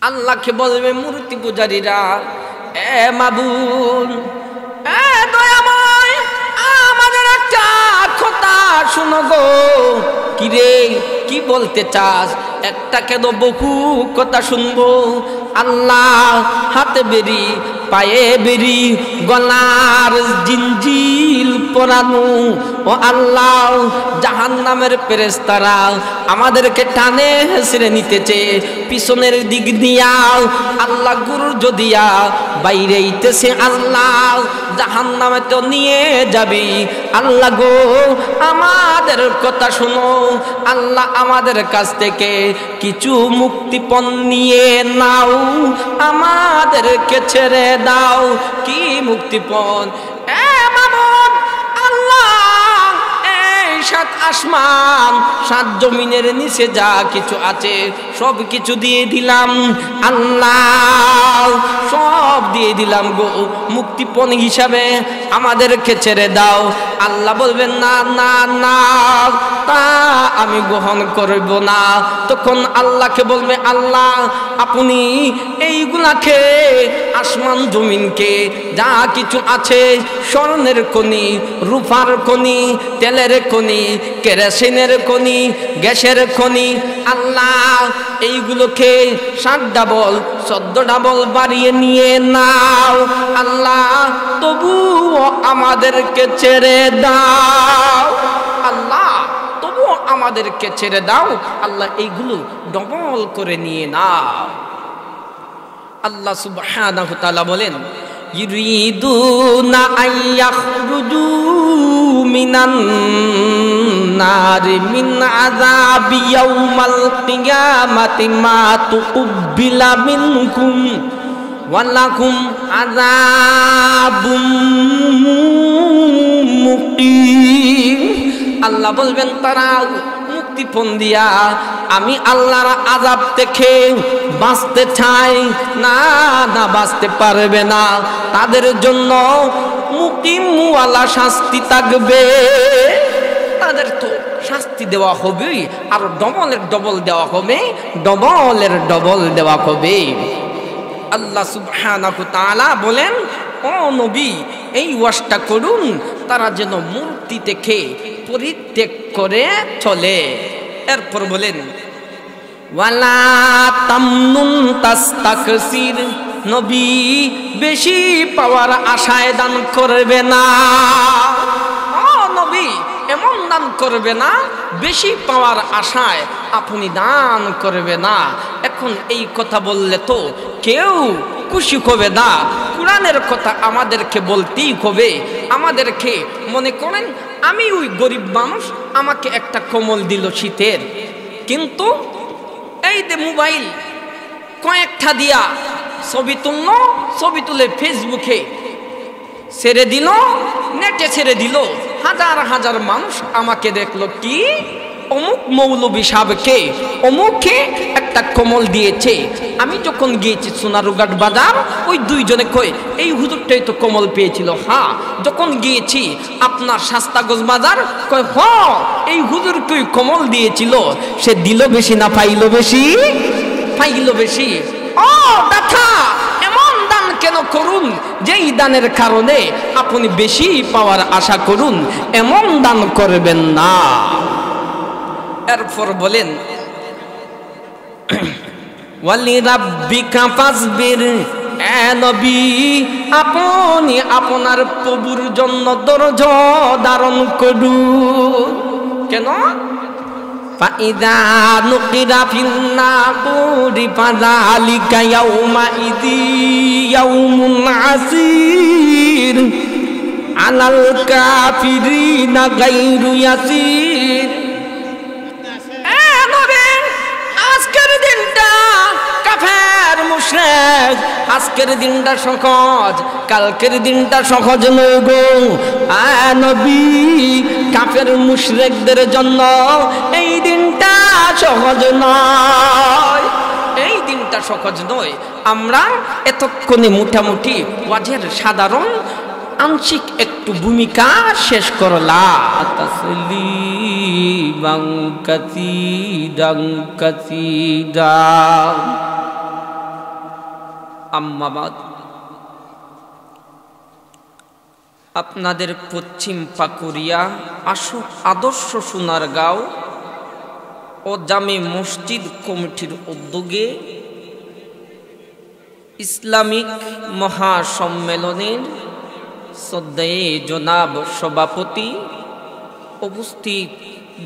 আল্লাহকে বলবে মূর্তি পূজারীরা, এ মাবুদ, এ দয়াময়, আমাদের একটা কথা শোনো গো। কি রে, কি বলতে চাস? একটা কেন বহু কথা শুনবো। আল্লাহ হাতে বেরি, পায়ে বেরি, গলার জিঞ্জিল পরানো। ও আল্লাহ, জাহান্নামের ফেরেশতারা আমাদেরকে টানে হেসড়ে নিতেছে পিছনের দিক দিয়া। আল্লাহ গুরুর যদিয়া বাইরে ইতেছে, আল্লাহ জাহান্নামে তো নিয়ে যাবি। আল্লাহ গো, আমাদের কথা শোনো। আল্লাহ আমাদের কাছ থেকে কিছু মুক্তিপণ নিয়ে নাও, আমাদেরকে ছেড়ে দাও। কি মুক্তিপণ? এ মাবুদ, আল্লাহ এই 7 আসমান 7 জমিনের নিচে যা কিছু আছে সব কিছু দিয়ে দিলাম। আল্লাহ সব দিয়ে দিলাম গো, মুক্তিপণ হিসাবে আমাদেরকে ছেড়ে দাও। আল্লাহ বলবেন না না না, তা আমি গ্রহণ করব না। তখন আল্লাহকে বলবে, আল্লাহ আপনি এইগুলাকে, আসমান জমিনকে যা কিছু আছে, স্বর্ণের খনি, রূপার খনি, তেলের খনি, কেরোসিনের খনি, গ্যাসের খনি, আল্লাহ এইগুলোকে 7 ডাবল 14 ডাবল বাড়িয়ে নিয়ে নাও। আল্লাহ তবুও আমাদেরকে ছেড়ে দাও। আল্লাহ তবুও আমাদেরকে ছেড়ে দাও। আল্লাহ এইগুলো ডবল করে নিয়ে নাও। আল্লাহ সুবহানাহু ওয়া তাআলা বলেন, ইউরিদুনা আইয়াখরুজু মিনান নারি মিন আযাবি ইয়াউমাল কিয়ামাতি মা তুকবিলা মিনকুম ওয়া লাকুম আযাবুম মুকিম। আল্লাহ বলবেন, তারা মুক্তিপণ দিয়া আমি আল্লাহর আযাব থেকে বাঁচতে চাই না, না বাঁচতে পারবে না। তাদের জন্য মুকিমওয়ালা শাস্তি থাকবে। তাদের তো শাস্তি দেওয়া হবে, আর ডবলের ডবল দেওয়া হবে, ডবলের ডবল দেওয়া হবে। আল্লাহ সুবহানাহু ওয়া তাআলা বলেন, ও নবী, এই ওয়াজটা করুন তারা যেন মূর্তি থেকে পরিত্যাগ করে চলে। এরপর বলেন, ওয়ালা তামনুন তাস্তাকসির, নবী বেশি পাওয়ার আশায় দান করবে না। ও নবী, এমন দান করবে না বেশি পাওয়ার আশায় আপনি দান করবে না। এখন এই কথা বললে তো কেউ খুশি হবে না। কোরআনের কথা আমাদেরকে বলতেই হবে। আমাদেরকে মনে করেন আমি ওই গরিব মানুষ, আমাকে একটা কম্বল দিল শীতের, কিন্তু এই যে মোবাইল কয়েকটা দিয়া ছবি তুললো, ছবি তুলে ফেসবুকে ছেড়ে দিল, নেটে ছেড়ে দিল, হাজার হাজার মানুষ আমাকে দেখলো, কি অমুক মৌলবী সাহেবকে অমুকে একটা কম্বল দিয়েছে। আমি যখন গিয়েছি সোনারুঘাট বাজার, ওই 2 জনে কই এই হুজুরটাই তো কম্বল পেয়েছিল। হ্যাঁ, যখন গিয়েছি আপনার শাস্তাগঞ্জ বাজার, কই হ এই হুজুরকে কম্বল দিয়েছিল। সে দিল বেশি না পাইল বেশি? পাইল বেশি। ও দেখা, এমন দান কেন করুন যেই দানের কারণে আপনি বেশি পাওয়ার আশা করুন, এমন দান করবেন না। এরপর বলেন, ওয়ালি রাব্বিকা ফাসবির, এ নবী আপনি আপনার প্রভুর জন্য ধৈর্য ধারণ করুন। কেন? ফাইদা নুকিরা ফিন নাকুরি ফাযালিকা ইয়াউমাইযি ইয়াউমুন আসির আলাল কাফিরিনা গায়রু ইয়াসির। আজকের দিনটা কাফের মুশরিক, আজকের দিনটা সহজ, কালকের দিনটা সহজ নয় গো। নবী কাফের মুশরিকদের জন্য এই দিনটা সহজ নয়, এই দিনটা সহজ নয়। আমরা এতক্ষণে মোটামুটি ওয়াজের সাধারণ আংশিক একটু ভূমিকা শেষ করলাম। তাসলিমাং কাসীরাং কাসীরা। আম্মা বাদ। আপনাদের পশ্চিম পাকুড়িয়া আদর্শ সোনারগাঁও ও জামে মসজিদ কমিটির উদ্যোগে ইসলামিক মহাসম্মেলনের শ্রদ্ধেয় জনাব সভাপতি, উপস্থিত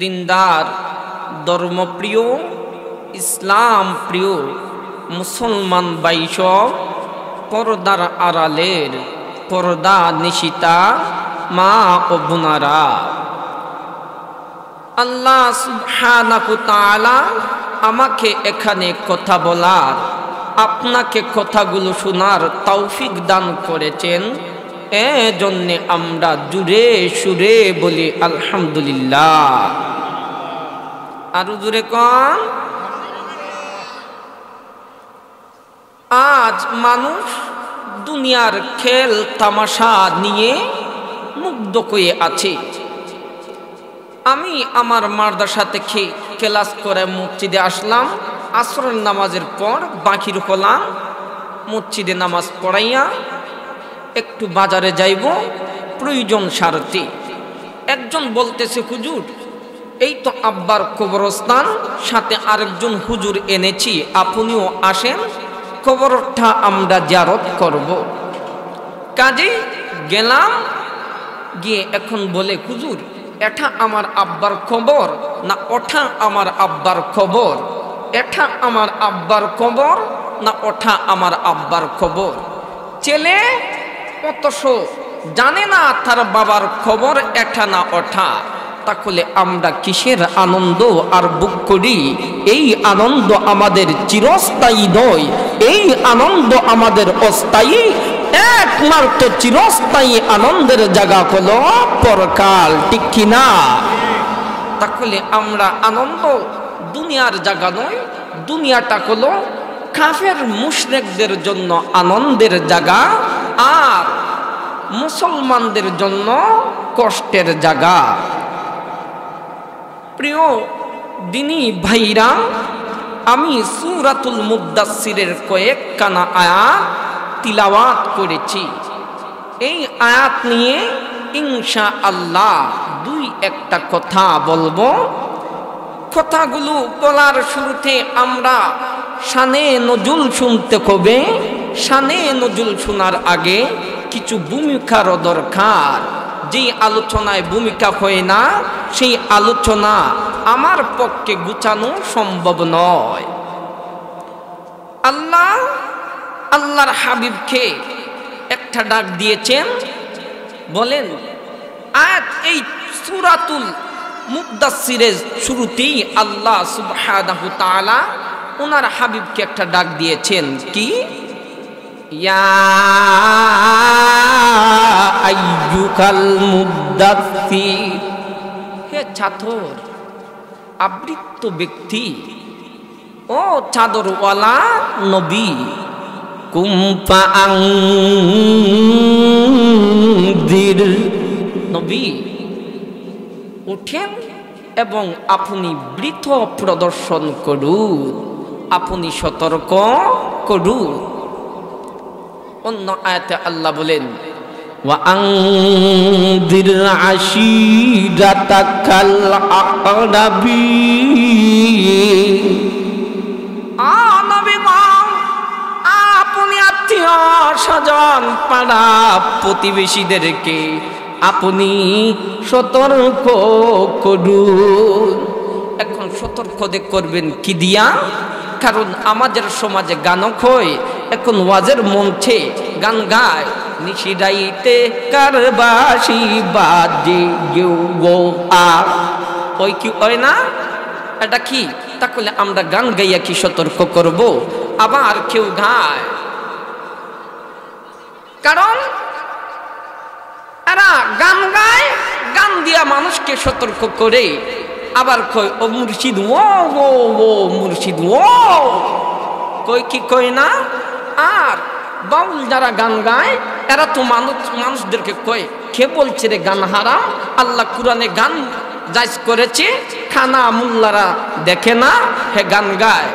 দিনদার, ধর্মপ্রিয়, ইসলাম প্রিয় মুসলমান বাইসব, পর্দার আড়ালের পর্দা নিশিতা মা ও বোনারা, আল্লাহ সুবহানাহু তাআলা আমাকে এখানে কথা বলার, আপনাকে কথাগুলো শোনার তৌফিক দান করেছেন। এজন্যে আমরা জুড়ে সুরে বলি আলহামদুলিল্লাহ। আরো জুড়ে কন। আজ মানুষ দুনিয়ার খেল তামাশা নিয়ে মুগ্ধ হয়ে আছে। আমি আমার মাদ্রাসা থেকে ক্লাস করে মসজিদে আসলাম, আসরের নামাজের পর বাকির হলাম, মসজিদে নামাজ পড়াইয়া একটু বাজারে যাইব প্রয়োজন সারতে। একজন বলতেছে, হুজুর এই তো আব্বার কবরস্থান, সাথে আরেকজন হুজুর এনেছি, আপনিও আসেন, কবরটা আমরা জিয়ারত করব। কাজে গেলাম, গিয়ে এখন বলে, হুজুর এটা আমার আব্বার কবর না ওঠা আমার আব্বার কবর, এটা আমার আব্বার কবর না ওঠা আমার আব্বার কবর। ছেলে অতশ জানে না তার বাবার খবর এটা না ওঠা, তাহলে আমরা কিসের আনন্দ আর বুক করি? এই আনন্দ আমাদের চিরস্থায়ী নয়, এই আনন্দ আমাদের অস্থায়ী। একমাত্র চিরস্থায়ী আনন্দের জায়গা হলো পরকাল, ঠিক কিনা? তাহলে আমরা আনন্দ দুনিয়ার জায়গা নয়, দুনিয়াটা হলো কাফের মুশরিকদের জন্য আনন্দের জায়গা, আর মুসলমানদের জন্য কষ্টের জায়গা। প্রিয় দিনী ভাইরা, আমি সূরাতুল মুদ্দাসসিরের কয়েকখানা আয়াত তিলাওয়াত করেছি। এই আয়াত নিয়ে ইনশাআল্লাহ দুই একটা কথা বলবো। কথাগুলো বলার শুরুতে আমরা শানে নজুল শুনতে হবে। শানে নজুল শোনার আগে কিছু ভূমিকার দরকার। যেই আলোচনায় ভূমিকা হয় না, সেই আলোচনা আমার পক্ষে গুছানো সম্ভব নয়। আল্লাহর হাবিবকে একটা ডাক দিয়েছেন, বলেন আয়াত এই সূরাতুল মুদ্দাসসিরের শুরুতেই আল্লাহ সুবহানাহু তাআলা ওনার হাবিবকে একটা ডাক দিয়েছেন, কি? ইয়া আইয়ুহাল মুদ্দাসসির, হে চাদর আবৃত ব্যক্তি, ও চাদরওয়ালা নবী, কুম ফাআনযির, নবী উঠেন এবং আপনি বৃথ প্রদর্শন করুন, আপনি সতর্ক করুন। অন্য আয়াতে আল্লাহ বলেন, ওয়া আনযির আশীরাতাকাল আকরাবিন, আপনি আত্মীয় স্বজন পাড়া প্রতিবেশীদেরকে আপনি সতর্ক করুন। এখন সতর্ক করবেন কি দিয়া? কারণ আমাদের সমাজে গানক হয়, এখন ওয়াজের মঞ্চে গান গায়, নিশিরাইতে কারবাসি বাজে গো আর, ওই কি হয় না? এটা কি? তাহলে আমরা গান গাইয়া কি সতর্ক করব? আবার কেউ গায়, কারণ এরা গান গায়, গান দিয়া মানুষকে সতর্ক করে, আবার কয় ও মুর্শিদ, ও ও ও মুর্শিদ, ও কই কি কয় না? আর বাউল যারা গান গায় এরা তো মানুষদেরকে কয়, কে বলছে রে গান হারাম? আল্লাহ কুরআনে গান জায়েজ করেছে, খানা মুল্লারা দেখে না, হে গান গায়।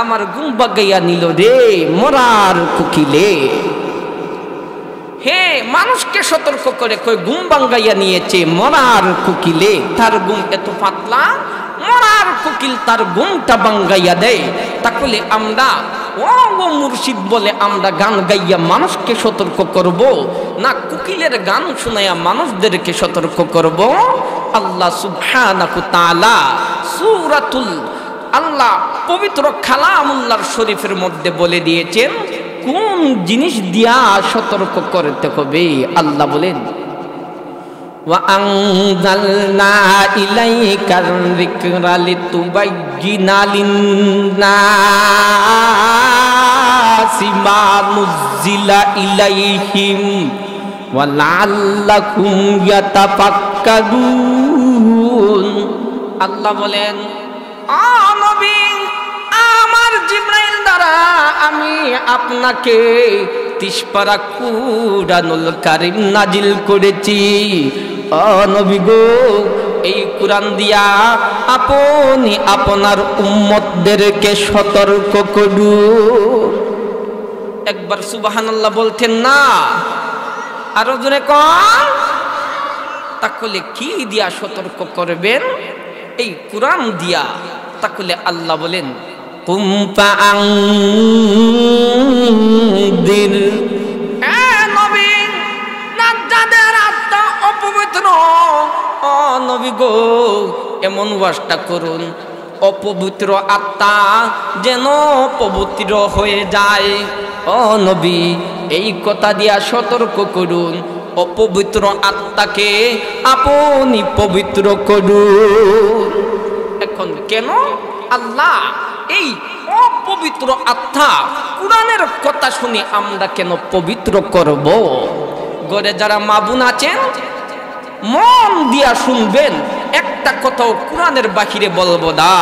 আমার ঘুম বাগাইয়া নিল রে মরার কোকিলে। হে মানুষকে সতর্ক করে কই ঘুম ভাঙ্গাইয়া নিয়েছে মরার কোকিলে, তার ঘুম এত পাতলা মরার কোকিল তার ঘুমটা ভাঙ্গাইয়া দেয়। তাহলে আমরা ও মুর্শিদ বলে আমরা গান গাইয়া মানুষকে সতর্ক করব, না কোকিলের গান শোনাইয়া মানুষদেরকে সতর্ক করব? আল্লাহ সুবহানাহু ওয়া তাআলা সূরাতুল আল্লাহ পবিত্র কালামুল্লাহর শরীফের মধ্যে বলে দিয়েছেন কোন জিনিস দিয়া সতর্ক করতে হবে। আল্লাহ বলেন ওয়া আনজালনা ইলাইকার যিকরা লিতুবাইয়িনা লিন-নাসি মা নুযিলা ইলাইহিম ওয়া লাআল্লাকুম ইয়াতাফাক্কারুন। আল্লাহ বলেন ও নবী আমার জিবরাইল দ্বারা আমি আপনাকে 30 পারা কুরআনুল কারীম নাজিল করেছি। ও নবী গো এই কুরআন দিয়া আপনি আপনার উম্মতদেরকে সতর্ক করুন। একবার সুবহানাল্লাহ বলতেন না? আরো জোরে কোন? তাহলে কি দিয়া সতর্ক করবেন? এই কুরআন দিয়া। তাহলে আল্লাহ বলেন কুম ফাআনদির, এ নবী না যাদের আত্মা অপবিত্র, ও নবী গো এমন ওয়াজটা করুন অপবিত্র আত্মা যেন পবিত্র হয়ে যায়। ও নবী এই কথা দিয়া সতর্ক করুন অপবিত্র আত্মাকে আপনি পবিত্র করুন। এখন কেন আল্লাহ এই অপবিত্র আত্মা কুরআনের কথা শুনে আমরা কেন পবিত্র করব? ঘরে যারা মা বোন আছেন মন দিয়া শুনবেন, একটা কথাও কুরআনের বাহিরে বলবো না।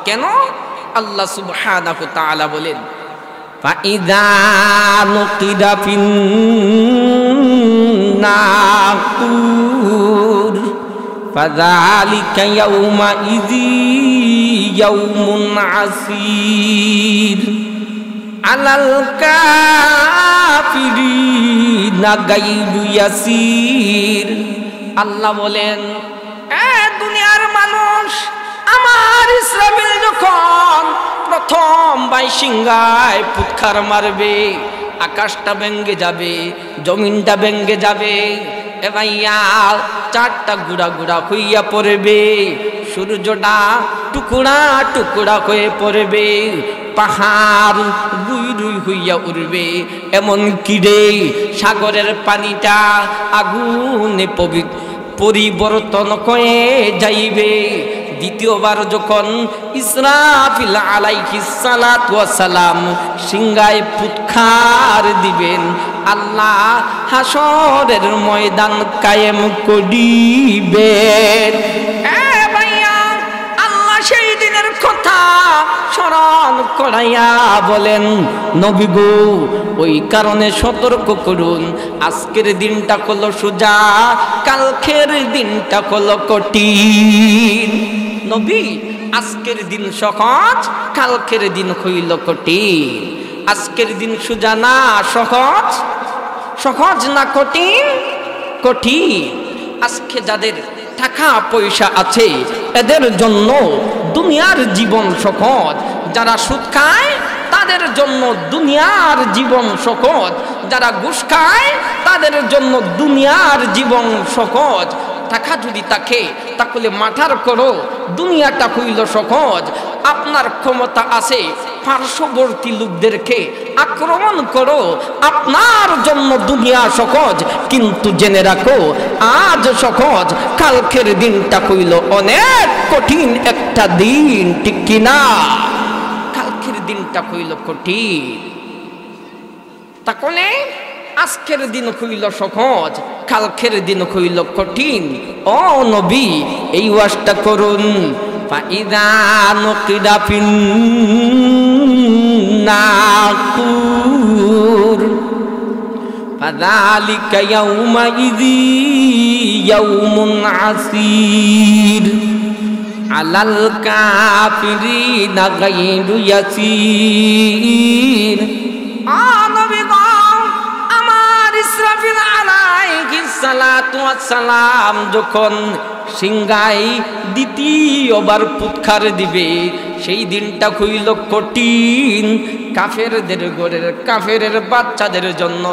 কেন? আল্লাহ সুবহানাহু ওয়া তাআলা বলেন ফাইযা নুকিরা ফিন-নাকুর ফাযালিকা ইয়াউমাইযি ইয়াউমুন আসীর আলাল কাফিরিনা গায়রু ইয়াসীর। আল্লাহ বলেন এ দুনিয়ার মানুষ, আমার ইসরাফিল যখন প্রথম বাইশিঙ্গায় ফুৎকার মারবে আকাশটা ভেঙে যাবে, জমিনটা ভেঙে যাবে, এ ভাইয়া চারটা গুড়া গুড়া হইয়া পড়বে, সূর্যটা টুকরা টুকরা হয়ে পড়বে, পাহাড় রুই রুই হইয়া উঠবে, এমন কি রে সাগরের পানিটা আগুনে পরিবর্তন হয়ে যাইবে। দ্বিতীয়বার যখন ইসরাফিল আলাইহিস সালাতু ওয়াস সালাম সিংহায় ফুৎকার দিবেন, আল্লাহ হাসরের ময়দান কায়েম করিবেন। সেই দিনের কথা স্মরণ করাইয়া বলেন নবী গো ওই কারণে সতর্ক করুন, আজকের দিনটা হলো সোজা, কালকের দিনটা হলো কঠিন। নবী আজকের দিন সহজ, কালকের দিন হইল কঠিন। আজকের দিন সোজা না সহজ? সহজ না কঠিন? কঠিন। আজকে যাদের টাকা পয়সা আছে এদের জন্য দুনিয়ার জীবন সহজ, যারা সুদ খায় তাদের জন্য দুনিয়ার জীবন সহজ, যারা ঘুষ খায় তাদের জন্য দুনিয়ার জীবন সহজ। টাকা যদি থাকে তাহলে মাথার করো দুনিয়াটা হইল সহজ। আপনার ক্ষমতা আছে পার্শ্ববর্তী লোকদেরকে আক্রমণ করো, আপনার জন্য দুনিয়া সহজ। কিন্তু জেনে রাখো আজ সহজ, কালকের দিনটা হইল অনেক কঠিন একটা দিন, ঠিক কিনা? কালকের দিনটা হইল কঠিন। তাহলে আজকের দিন হইল সহজ, কালকের দিন হইল কঠিন। ও নবী এই ওয়াজটা করুন ফাইযা নুকিরা ফিন-নাকুর ফাযালিকা ইয়াউমাইযি ইয়াউমুন আসীর আলাল কাফিরিনা গায়রু ইয়াসির। নবী গো, আমার ইসরাফিল আলাইহিস সালাতু ওয়াস সালাম যখন সিংহায় দ্বিতীয়বার ফুৎকার দিবে, সেই দিনটা হইল কঠিন কাফেরদের ঘরের কাফেরের বাচ্চাদের জন্য।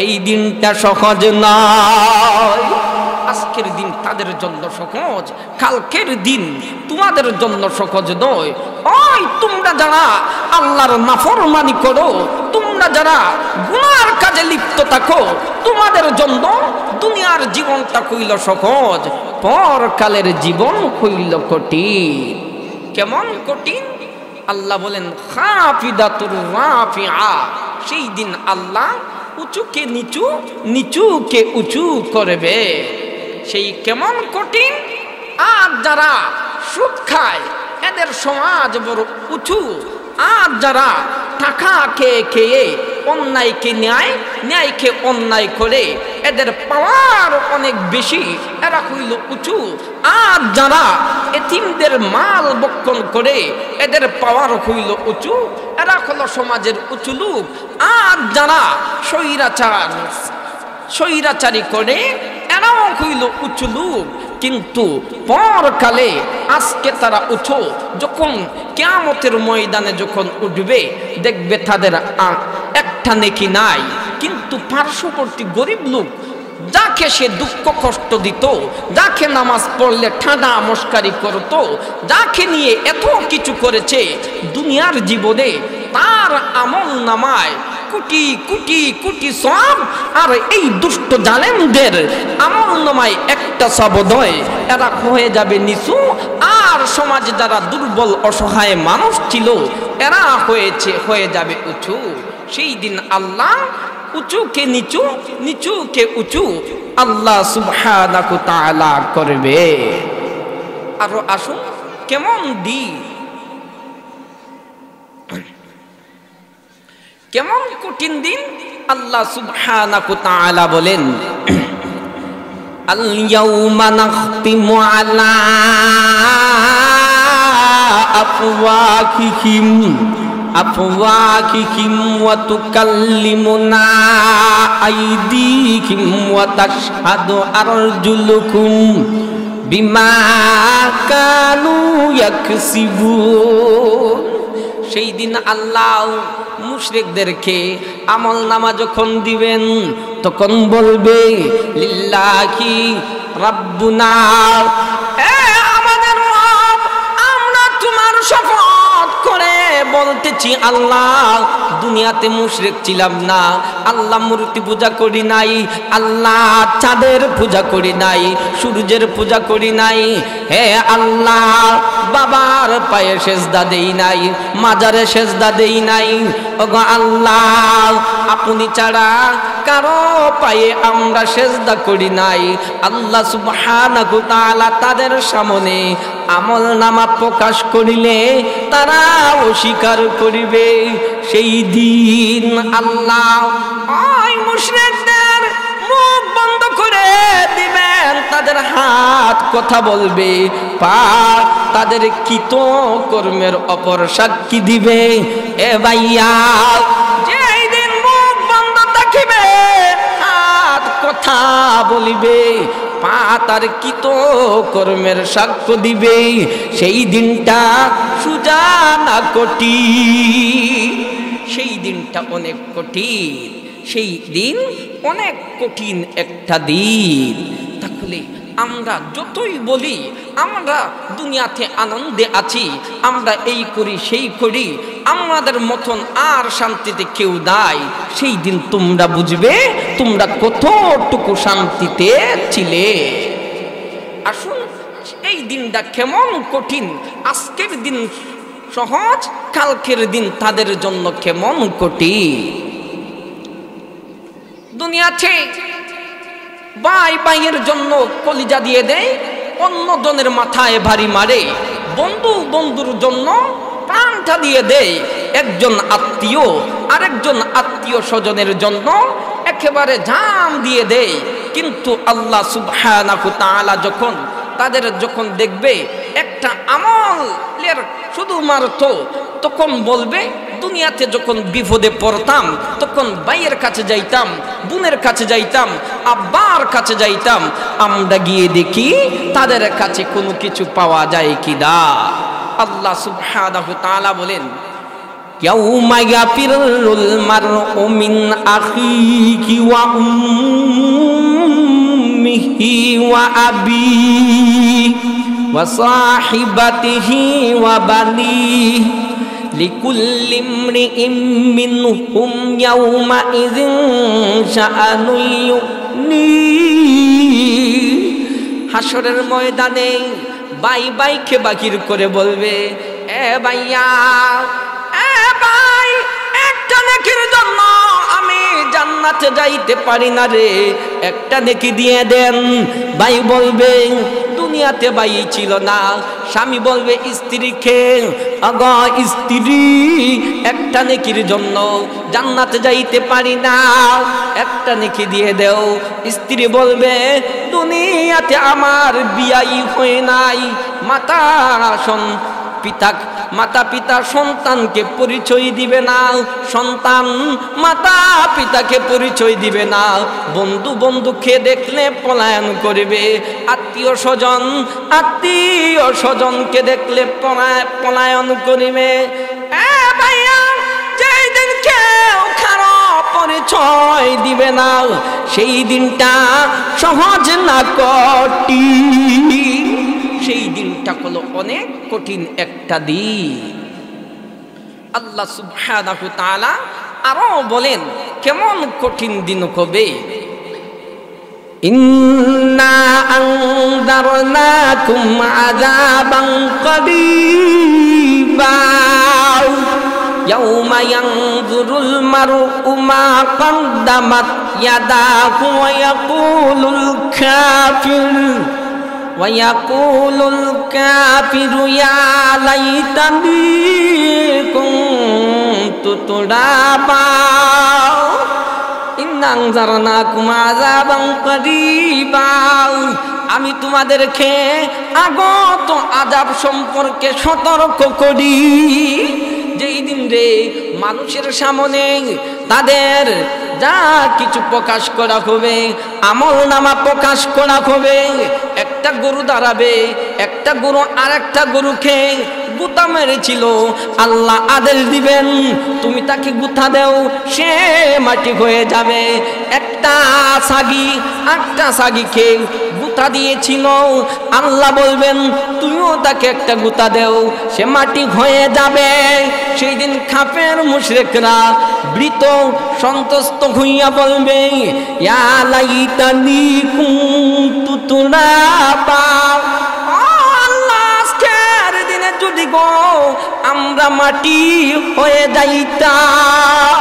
এই দিনটা সহজ নয়। আজকের দিন তাদের জন্য সহজ, কালকের দিন তোমাদের জন্য সহজ নয়। ওই তোমরা যারা আল্লাহর নাফরমানি করো, তোমরা যারা গুনার কাজে লিপ্ত থাকো, তোমাদের জন্য দুনিয়ার জীবনটা হইল সহজ, পরকালের জীবন হইল কঠিন। কেমন কঠিন? আল্লাহ বলেন খাফিদাতুর রাফিআ। সেই দিন আল্লাহ উঁচুকে নিচু, নিচুকে উঁচু করবে। সেই কেমন কঠিন? আর যারা সুদ খায় এদের সমাজ বড় উঁচু, আর যারা টাকা খেয়ে খেয়ে অন্যায়কে ন্যায়, ন্যায়কে অন্যায় করে এদের পাওয়ার অনেক বেশি, এরা হইল উঁচু। আর যারা এতিমদের মাল বক্ষণ করে এদের পাওয়ার হইল উঁচু, এরা হলো সমাজের উঁচু লোক। আর যারা স্বৈরাচারী করে এরাও হইল উঁচু লোক। কিন্তু পরকালে আজকে তারা উঁচু, যখন কিয়ামতের ময়দানে যখন উঠবে দেখবে তাদের একটা নেকি নাই, কিন্তু পার্শ্ববর্তী গরিব লোক যাকে সে দুঃখ কষ্ট দিত, যাকে নামাজ পড়লে ঠাডা মস্কারি করত, যাকে নিয়ে এত কিছু করেছে দুনিয়ার জীবনে, তার আমল নামায় কোটি কোটি কোটি সওয়াব, আর এই দুষ্ট জালেমদের আমল নামায় একটা সবদয়, এরা হয়ে যাবে নিচু। আর সমাজে যারা দুর্বল অসহায় মানুষ ছিল এরা হয়ে যাবে উঁচু। সেই দিন আল্লাহ উঁচুকে নিচু, নিচুকে উঁচু আল্লাহ সুবহানাহু ওয়া তাআলা করবে। আর আসুন কেমন দিন, কেমন কঠিন দিন। আল্লাহ সুবহানাহু ওয়া তাআলা বলেন আল ইয়াউমা নাখতিমু আলা আফওয়াহিহিম ওয়া তুকাল্লিমুনা আইদিহিম ওয়া তাশহাদু আরজুলুকুম বিমা কানু ইয়াকসিবুন। সেই দিন আল্লাহ মুশরিকদেরকে আমল নামা যখন দিবেন তখন বলবে লিল্লাহি রাব্বুনা, আমাদের রব, আমরা তোমার শপথ করে বলতেছি আল্লাহ, দুনিয়াতে মুশরিক ছিলাম না, আল্লাহ মূর্তি পূজা করি নাই, আল্লাহ চাঁদের পূজা করি নাই, সূর্যের পূজা করি নাই, হে আল্লাহ বাবার পায়ে সেজদা দেই নাই, মাজারে সেজদা দেই নাই। ওগো আল্লাহ, আপনি ছাড়া কারো পায়ে আমরা সেজদা করি নাই। আল্লাহ সুবহানাহু ওয়া তাআলা তাদের সামনে আমল নামা প্রকাশ করিলে তারা অস্বীকার করিবে। সেই দিন আল্লাহ ওই মুশরিকদের মুখ বন্ধ করে দিবেন, তাদের হাত কথা বলবে, পা তাদের কৃত কর্মের অপর সাক্ষী দিবে। এ ভাইয়া, যেই দিন মুখ বন্ধ থাকিবে, হাত কথা বলিবে, পা তার কৃত কর্মের সাক্ষ্য দিবে, সেই দিনটা সুজা না কঠিন। সেই দিনটা অনেক কঠিন, সেই দিন অনেক কঠিন একটা দিন। তাহলে আমরা যতই বলি আমরা দুনিয়াতে আনন্দে আছি, আমরা এই করি সেই করি, আমাদের মতন আর শান্তিতে কেউ নাই, সেই দিন তোমরা বুঝবে তোমরা কতটুকু শান্তিতে ছিলে। আসুন এই দিনটা কেমন কঠিন, আজকের দিন সহজ, কালকের দিন তাদের জন্য কেমন কঠিন। দুনিয়াতে ভাই ভাইয়ের জন্য কলিজা দিয়ে দেয়, অন্য জনের মাথায় ভারী মারে, বন্ধু বন্ধুর জন্য প্রাণটা দিয়ে দেয়, একজন আত্মীয় আরেকজন আত্মীয় স্বজনের জন্য একেবারে জান দিয়ে দেয়। কিন্তু আল্লাহ সুবহানাহু ওয়া তাআলা যখন তাদের যখন দেখবে একটা আমলের শুধুমাত্র তখন বলবে দুনিয়াতে যখন বিপদে পড়তাম তখন ভাইয়ের কাছে যাইতাম, বোনের কাছে যাইতাম, আব্বার কাছে যাইতাম, আমরা গিয়ে দেখি তাদের কাছে কোনো কিছু পাওয়া যায় কিনা। আল্লাহ সুবহানাহু ওয়া তাআলা বলেন, ইয়াউমা ইয়াফিরুল মারউ মিন আখিহি ওয়া উম্মিহি ওয়া আবিহি ওয়া সাহিবাতিহি ওয়া বানিহি লিকুল্লি ইমরিইম মিনহুম ইয়াউমাইযিন শাআনুন ইউগনিহি। হাসরের ময়দানে ভাই ভাইকে বাকির করে বলবে, এ ভাইয়া, এ ভাই, একটা নেকির জন্য আমি জান্নাতে যাইতে পারি না রে, একটা নেকি দিয়ে দেন। ভাই বলবে, দুনিয়াতে ভাই ছিল না। স্বামী বলবে স্ত্রীকে, আগো স্ত্রী, একটা নেকির জন্য জান্নাতে যাইতে পারি না, একটা নেকি দিয়ে দেও। স্ত্রী বলবে, দুনিয়াতে আমার বিয়াই হয় নাই। মাতা পিতা সন্তানকে পরিচয় দিবে না, সন্তান মাতা পিতাকে পরিচয় দিবে না, বন্ধু বন্ধুকে দেখলে পলায়ন করবে, আত্মীয় স্বজনকে দেখলে পলায়ন করিবে। ভাইয়া, যেই দিন কেউ কারো পরিচয় দিবে না, সেই দিনটা সহজ না কঠিন। সেই দিনটা হলো অনেক কঠিন একটা দিন। আল্লাহ সুবহানাহু ওয়া তাআলা আরো বলেন কেমন কঠিন দিন হবে। ইন্না আনযারনাকুম আযাবান করিবা ইয়াউমা ইয়ানযুরুল মারউ মা কদ্দামাত ইয়াদাহু ওয়া ইয়াকুলুল কাফিরু ইয়া লাইতানি কুনতু তুরাবা। ইন্না আনযারনাকুম আযাবান করিবা, আমি তোমাদেরকে আগত আযাব সম্পর্কে সতর্ক করি। যেই দিন রে মানুষের সামনে তাদের যা কিছু প্রকাশ করা হবে, আমলনামা প্রকাশ করা হবে। একটা গরু দাঁড়াবে, একটা গরু আর একটা গরুকে গুতা মেরেছিল, আল্লাহ আদেশ দিবেন তুমি তাকে গুতা দেও, সে মাটি হয়ে যাবে। একটা সাগিকে গুতা দিয়েছিল, আল্লাহ বলবেন তুমিও তাকে একটা গুতা দেও, সে মাটি হয়ে যাবে। সেই দিন কাফের মুশরিকরা বৃত সন্তুষ্ট হইয়া বলবে, ইয়া লাইতানি কুনতু তুরাবা। আল্লাহ, আজকের দিনে যদি গো আমরা মাটি হয়ে যাইতাম।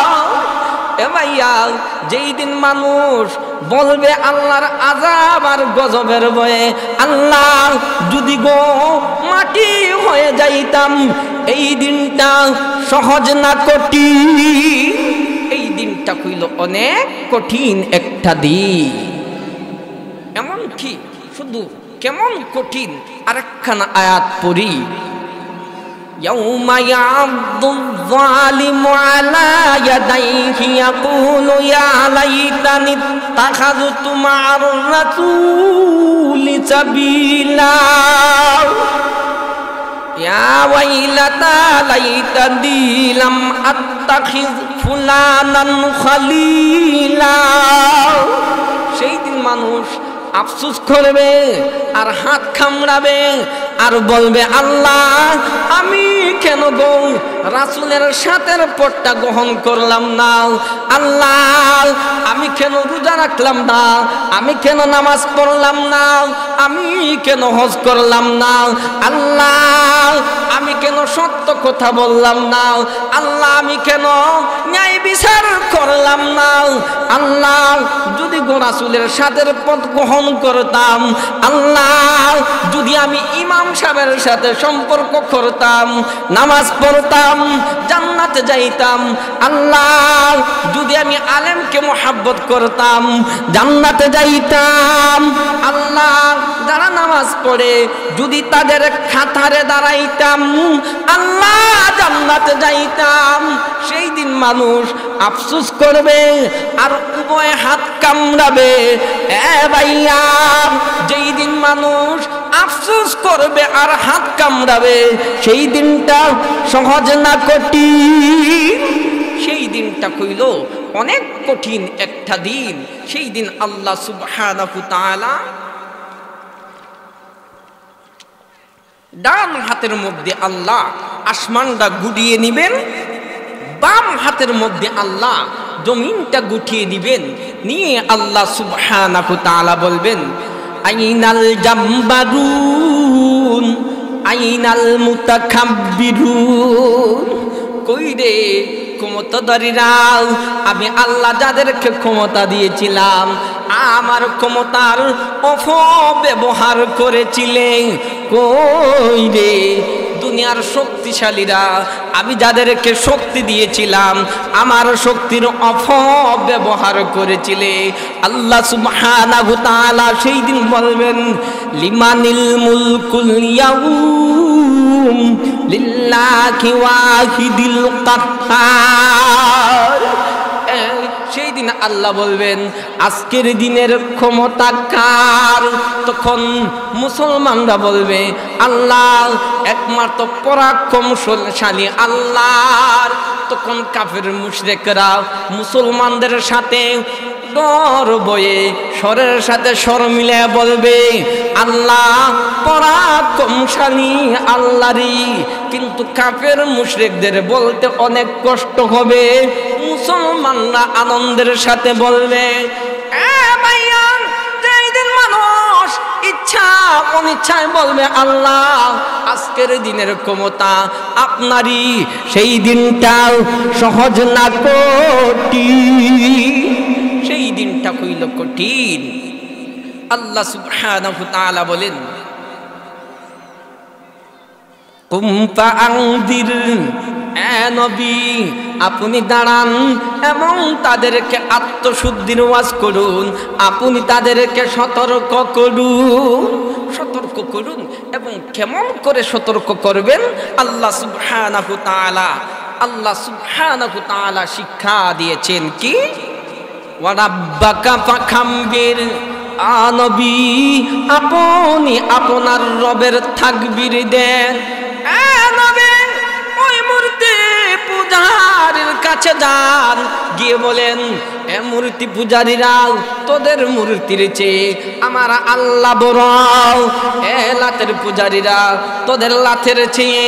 এ ভাইয়া, যেই দিন মানুষ বলবে আল্লাহর আযাব আর গজবের ভয়ে, আল্লাহ যদি গো মাটি হয়ে যাইতাম, এই দিনটা সহজ না কঠিন। এই দিনটা হইল অনেক কঠিন একটা দিন। এমন কি শুধু কেমন কঠিন, আরেকখানা আয়াত পড়ি। ইয়াউমা ইয়া'আদ্দুয যালিমু আলা ইয়াদাইহি ইয়াকুলু ইয়া লাইতানি ইত্তাখাযতু মা'আর রাসূলি সাবিলা ইয়া ওয়াইলাতা লাইতানি লাম আত্তাখিয ফুলানান খালিলা। সেই দিন মানুষ আফসোস করবে আর হাত কামড়াবে আর বলবে, আল্লাহ আমি কেন গো রাসূলের সাথের পথটা গ্রহণ করলাম না, আল্লাহ আমি কেন রোজা রাখলাম না, আমি কেন নামাজ পড়লাম না, আমি কেন হজ করলাম না, আল্লাহ আমি কেন সত্য কথা বললাম না, আল্লাহ আমি কেন ন্যায় বিচার করলাম না। আল্লাহ যদি গো রাসূলের সাথের পথ গ্রহণ করতাম, আল্লাহ যদি আমি ইমাম সাহেবের সাথে সম্পর্ক করতাম, নামাজ পড়তাম, জান্নাতে যাইতাম, আল্লাহ যদি আমি আলেমকে মোহাব্বত করতাম জান্নাতে যাইতাম। আল্লাহ যারা নামাজ পড়ে যদি তাদের খাতারে দাঁড়াইতাম আল্লাহ জান্নাতে যাইতাম। সেই দিন মানুষ আফসোস করবে আর উভয় হাত কামড়াবে। ভাইয়া, যেই দিন মানুষ আফসোস করবে আর হাত কামড়াবে সেই দিনটা সহজ না কঠিন? সেই দিনটা কইল অনেক কঠিন একটা দিন। সেই দিন আল্লাহ সুবহানাহু তাআলা ডান হাতের মধ্যে আল্লাহ আসমানটা গুটিয়ে নিবেন, বাম হাতের মধ্যে আল্লাহ জমিনটা গুটিয়ে দিবেন। নিয়ে আল্লাহ সুবহানাহু তাআলা বলবেন আইনাল জাম্বারুন আইনাল মুতাকাব্বিরুন। কই রে ক্ষমতাধারীরা? আমি আল্লাহ যাদেরকে ক্ষমতা দিয়েছিলাম আমার ক্ষমতার অপব্যবহার করেছিলেন, কই রে? দুনিয়ার শক্তিশালীরা আমি যাদেরকে শক্তি দিয়েছিলাম আমার শক্তির অপব্যবহার করেছিলে। আল্লাহ সুবহানাহু তাআলা সেই দিন বলবেন লিমানিল মুলকুল ইয়াউম লিল্লাহি ওয়াহিদিল কাহ্হার। সেই দিন আল্লাহ বলবেন আজকের দিনের ক্ষমতা কার? তখন মুসলমানরা বলবে আল্লাহ, একমাত্র পরাক্রমশালী আল্লাহর। তখন কাফের মুশরিকরা মুসলমানদের সাথে ডর বয়ে স্বরের সাথে স্বর মিলে বলবে আল্লাহ পরাক্রমশালী আল্লাহরই। কিন্তু কাফের মুশরিকদের বলতে অনেক কষ্ট হবে। মুসলমানরা আনন্দের সাথে বলবে ভাইয়া, যেই দিন মানুষ ইচ্ছা অনিচ্ছায় বলবে আল্লাহ আজকের দিনের ক্ষমতা আপনারই, সেই দিনটাও সহজ না কঠিন? সেই দিনটা কইল কঠিন। আল্লাহ সুবহানাহু তাআলা বলেন কুম ফাআনদির, নবী আপনি দাঁড়ান এবং তাদেরকে আত্মশুদ্ধির ওয়াজ করুন, আপনি তাদেরকে সতর্ক করুন। সতর্ক করুন এবং কেমন করে সতর্ক করবেন আল্লাহ সুবহানাহু তাআলা শিক্ষা দিয়েছেন কি ওয়া রাব্বাকা ফাকাব্বির। নবী আপনি আপনার রবের তাকবীর দেন। নবী ওই মূর্তি পূজারীর কাছে যান, গিয়ে বলেন এ মূর্তি পূজারীরা তোদের মূর্তির চেয়ে আমার আল্লাহ বড়। এ লাতের পূজারীরা তোদের লাতের চেয়ে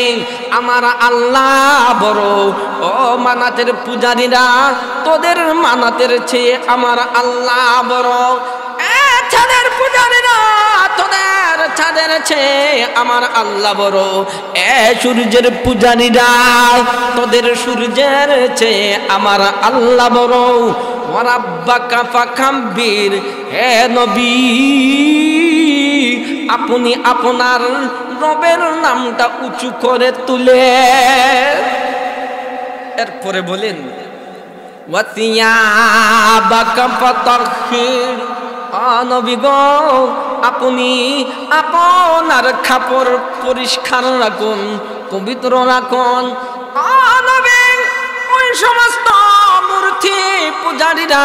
আমার আল্লাহ বড়। ও মানাতের পূজারীরা তোদের মানাতের চেয়ে আমার আল্লাহ বড়। ছাদের পূজারীরা তোদের ছাদের চেয়ে আমার আল্লাহ বড়। এ সূর্যের পূজারীরা তোদের সূর্যের চেয়ে আমার আল্লাহ বড়। ওয়া রাব্বাকা ফাকাব্বির, হে নবী আপনি আপনার রবের নামটা উঁচু করে তুলে। এরপরে বলেন ওয়া সিয়াবাকা ফাতাহহির। নবী গো আপনি আপনার কাপড় পরিষ্কার রাখুন, পবিত্র রাখুন। নবী ওই সমস্ত মূর্তি পূজারীরা